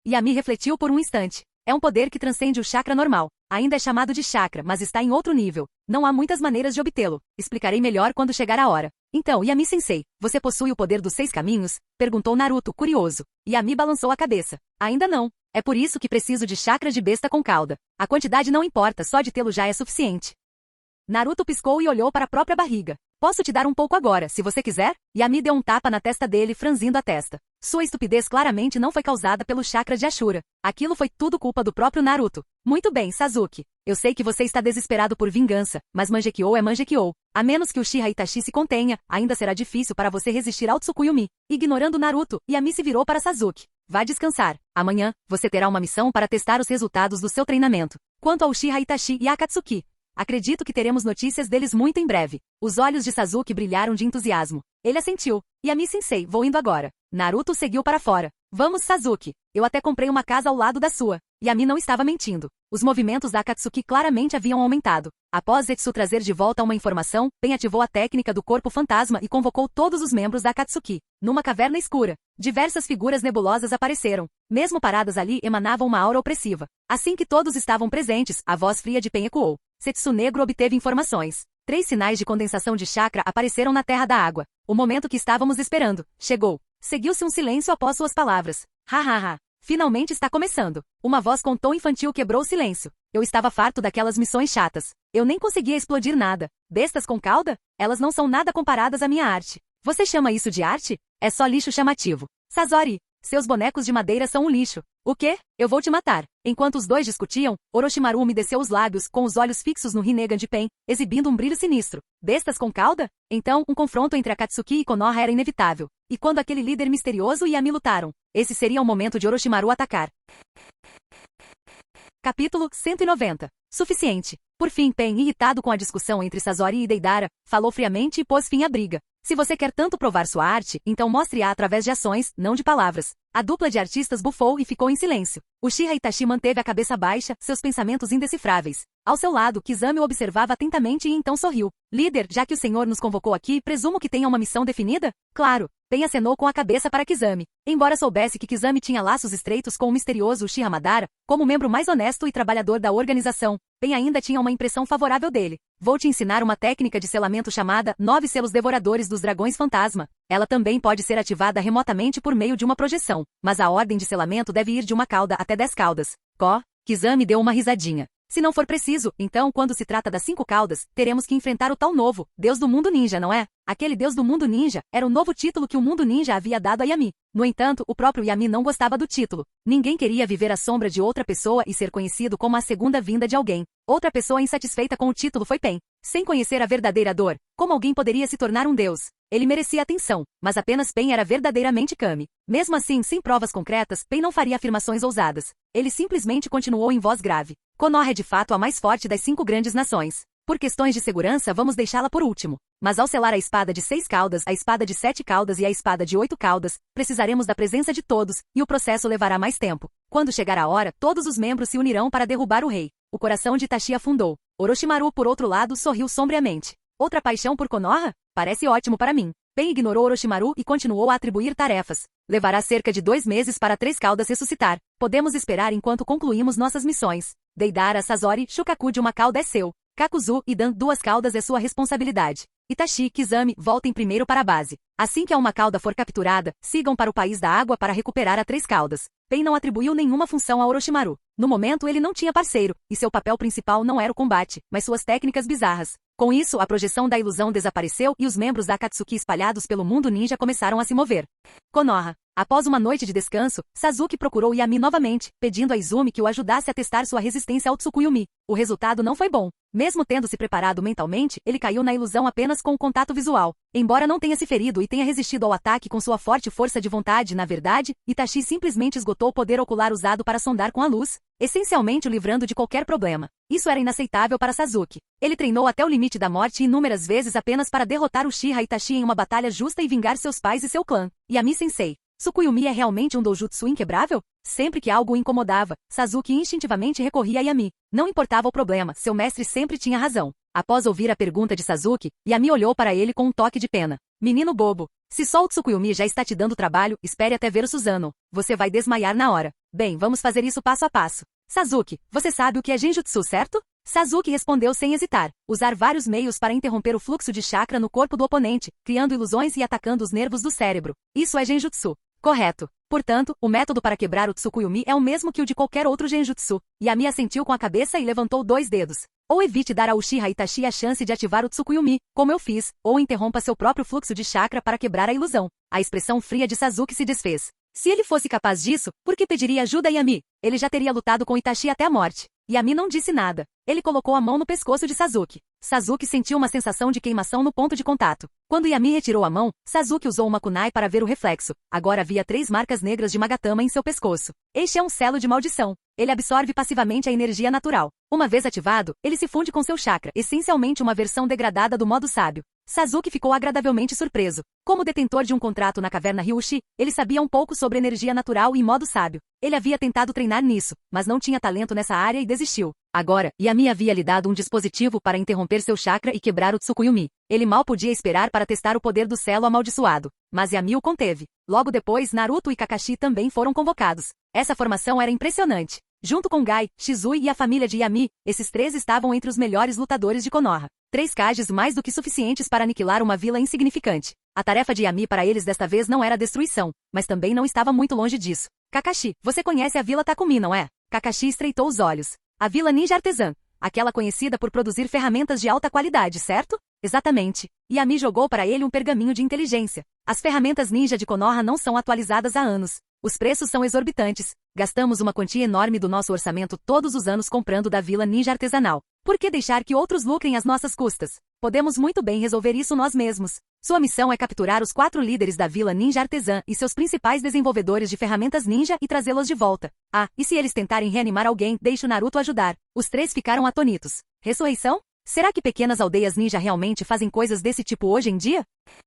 Yami refletiu por um instante. É um poder que transcende o chakra normal. Ainda é chamado de chakra, mas está em outro nível. Não há muitas maneiras de obtê-lo. Explicarei melhor quando chegar a hora. Então, Yami-sensei, você possui o poder dos 6 caminhos? Perguntou Naruto, curioso. Yami balançou a cabeça. Ainda não. É por isso que preciso de chakra de besta com cauda. A quantidade não importa, só de tê-lo já é suficiente. Naruto piscou e olhou para a própria barriga. Posso te dar um pouco agora, se você quiser? Yami deu um tapa na testa dele, franzindo a testa. Sua estupidez claramente não foi causada pelo chakra de Ashura. Aquilo foi tudo culpa do próprio Naruto. Muito bem, Sasuke. Eu sei que você está desesperado por vingança, mas Mangekyou é Mangekyou. A menos que o Uchiha Itachi se contenha, ainda será difícil para você resistir ao Tsukuyomi. Ignorando Naruto, Yami se virou para Sasuke. Vá descansar. Amanhã, você terá uma missão para testar os resultados do seu treinamento. Quanto ao Uchiha Itachi e Akatsuki, acredito que teremos notícias deles muito em breve. Os olhos de Sasuke brilharam de entusiasmo. Ele assentiu. Yami-sensei, vou indo agora. Naruto seguiu para fora. Vamos, Sasuke. Eu até comprei uma casa ao lado da sua. Yami não estava mentindo. Os movimentos da Akatsuki claramente haviam aumentado. Após Zetsu trazer de volta uma informação, Pen ativou a técnica do corpo fantasma e convocou todos os membros da Akatsuki. Numa caverna escura, diversas figuras nebulosas apareceram. Mesmo paradas ali, emanavam uma aura opressiva. Assim que todos estavam presentes, a voz fria de Pen ecoou. Zetsu Negro obteve informações. 3 sinais de condensação de chakra apareceram na terra da água. O momento que estávamos esperando chegou. Seguiu-se um silêncio após suas palavras. Ha. Finalmente está começando. Uma voz com tom infantil quebrou o silêncio. Eu estava farto daquelas missões chatas. Eu nem conseguia explodir nada. Bestas com cauda? Elas não são nada comparadas à minha arte. Você chama isso de arte? É só lixo chamativo. Sasori, seus bonecos de madeira são um lixo. O quê? Eu vou te matar. Enquanto os dois discutiam, Orochimaru umedeceu os lábios, com os olhos fixos no Rinnegan de Pen, exibindo um brilho sinistro. Bestas com cauda? Então, um confronto entre Akatsuki e Konoha era inevitável. E quando aquele líder misterioso e Yami lutaram, esse seria o momento de Orochimaru atacar. Capítulo 190. Suficiente. Por fim, Pen, irritado com a discussão entre Sasori e Deidara, falou friamente e pôs fim à briga. Se você quer tanto provar sua arte, então mostre-a através de ações, não de palavras. A dupla de artistas bufou e ficou em silêncio. Uchiha Itachi manteve a cabeça baixa, seus pensamentos indecifráveis. Ao seu lado, Kizami o observava atentamente e então sorriu. Líder, já que o senhor nos convocou aqui, presumo que tenha uma missão definida? Claro. Pen acenou com a cabeça para Kizami. Embora soubesse que Kizami tinha laços estreitos com o misterioso Uchiha Madara, como membro mais honesto e trabalhador da organização, Pen ainda tinha uma impressão favorável dele. Vou te ensinar uma técnica de selamento chamada 9 selos devoradores dos dragões fantasma. Ela também pode ser ativada remotamente por meio de uma projeção, mas a ordem de selamento deve ir de uma cauda até 10 caudas. Kizami deu uma risadinha. Se não for preciso, então quando se trata das 5 caudas, teremos que enfrentar o tal novo, Deus do Mundo Ninja, não é? Aquele Deus do Mundo Ninja era o novo título que o Mundo Ninja havia dado a Yami. No entanto, o próprio Yami não gostava do título. Ninguém queria viver à sombra de outra pessoa e ser conhecido como a segunda vinda de alguém. Outra pessoa insatisfeita com o título foi Pen. Sem conhecer a verdadeira dor, como alguém poderia se tornar um deus? Ele merecia atenção, mas apenas Pen era verdadeiramente Kami. Mesmo assim, sem provas concretas, Pen não faria afirmações ousadas. Ele simplesmente continuou em voz grave. Konoha é de fato a mais forte das 5 grandes nações. Por questões de segurança vamos deixá-la por último. Mas ao selar a espada de 6 caudas, a espada de 7 caudas e a espada de 8 caudas, precisaremos da presença de todos, e o processo levará mais tempo. Quando chegar a hora, todos os membros se unirão para derrubar o rei. O coração de Itachi afundou. Orochimaru, por outro lado, sorriu sombriamente. Outra paixão por Konoha? Parece ótimo para mim. Pen ignorou Orochimaru e continuou a atribuir tarefas. Levará cerca de 2 meses para 3 caudas ressuscitar. Podemos esperar enquanto concluímos nossas missões. Deidara, Sasori, Shukaku de uma cauda é seu. Kakuzu e Dan, 2 caudas é sua responsabilidade. Itachi, Kizami, voltem primeiro para a base. Assim que a uma cauda for capturada, sigam para o país da água para recuperar a 3 caudas. Pen não atribuiu nenhuma função a Orochimaru. No momento ele não tinha parceiro, e seu papel principal não era o combate, mas suas técnicas bizarras. Com isso, a projeção da ilusão desapareceu e os membros da Akatsuki espalhados pelo mundo ninja começaram a se mover. Konoha. Após uma noite de descanso, Sasuke procurou Yami novamente, pedindo a Izumi que o ajudasse a testar sua resistência ao Tsukuyomi. O resultado não foi bom. Mesmo tendo se preparado mentalmente, ele caiu na ilusão apenas com o contato visual. Embora não tenha se ferido e tenha resistido ao ataque com sua forte força de vontade, na verdade, Itachi simplesmente esgotou o poder ocular usado para sondar com a luz, essencialmente o livrando de qualquer problema. Isso era inaceitável para Sasuke. Ele treinou até o limite da morte inúmeras vezes apenas para derrotar Uchiha Itachi em uma batalha justa e vingar seus pais e seu clã. Yami-sensei. Tsukuyomi é realmente um doujutsu inquebrável? Sempre que algo o incomodava, Sasuke instintivamente recorria a Yami. Não importava o problema, seu mestre sempre tinha razão. Após ouvir a pergunta de Sasuke, Yami olhou para ele com um toque de pena. Menino bobo. Se só o Tsukuyomi já está te dando trabalho, espere até ver o Susanoo. Você vai desmaiar na hora. Bem, vamos fazer isso passo a passo. Sasuke, você sabe o que é Genjutsu, certo? Sasuke respondeu sem hesitar. Usar vários meios para interromper o fluxo de chakra no corpo do oponente, criando ilusões e atacando os nervos do cérebro. Isso é Genjutsu. Correto. Portanto, o método para quebrar o Tsukuyomi é o mesmo que o de qualquer outro Genjutsu. Yami assentiu com a cabeça e levantou 2 dedos. Ou evite dar a Uchiha Itachi a chance de ativar o Tsukuyomi, como eu fiz, ou interrompa seu próprio fluxo de chakra para quebrar a ilusão. A expressão fria de Sasuke se desfez. Se ele fosse capaz disso, por que pediria ajuda a Yami? Ele já teria lutado com Itachi até a morte. Yami não disse nada. Ele colocou a mão no pescoço de Sasuke. Sasuke sentiu uma sensação de queimação no ponto de contato. Quando Yami retirou a mão, Sasuke usou uma kunai para ver o reflexo. Agora havia 3 marcas negras de Magatama em seu pescoço. Este é um selo de maldição. Ele absorve passivamente a energia natural. Uma vez ativado, ele se funde com seu chakra, essencialmente uma versão degradada do modo sábio. Sasuke ficou agradavelmente surpreso. Como detentor de um contrato na caverna Ryushi, ele sabia um pouco sobre energia natural e modo sábio. Ele havia tentado treinar nisso, mas não tinha talento nessa área e desistiu. Agora, Yami havia lhe dado um dispositivo para interromper seu chakra e quebrar o Tsukuyomi. Ele mal podia esperar para testar o poder do selo amaldiçoado. Mas Yami o conteve. Logo depois, Naruto e Kakashi também foram convocados. Essa formação era impressionante. Junto com Gai, Shizui e a família de Yami, esses 3 estavam entre os melhores lutadores de Konoha. 3 Kages mais do que suficientes para aniquilar uma vila insignificante. A tarefa de Yami para eles desta vez não era destruição, mas também não estava muito longe disso. Kakashi, você conhece a Vila Takumi, não é? Kakashi estreitou os olhos. A Vila Ninja Artesã. Aquela conhecida por produzir ferramentas de alta qualidade, certo? Exatamente. Yami jogou para ele um pergaminho de inteligência. As ferramentas ninja de Konoha não são atualizadas há anos. Os preços são exorbitantes. Gastamos uma quantia enorme do nosso orçamento todos os anos comprando da Vila Ninja Artesanal. Por que deixar que outros lucrem às nossas custas? Podemos muito bem resolver isso nós mesmos. Sua missão é capturar os 4 líderes da Vila Ninja Artesã e seus principais desenvolvedores de ferramentas ninja e trazê-los de volta. Ah, e se eles tentarem reanimar alguém, deixe o Naruto ajudar. Os 3 ficaram atônitos. Ressurreição? Será que pequenas aldeias ninja realmente fazem coisas desse tipo hoje em dia?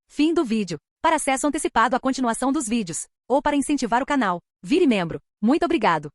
Fim do vídeo. Para acesso antecipado à continuação dos vídeos, ou para incentivar o canal, vire membro. Muito obrigado.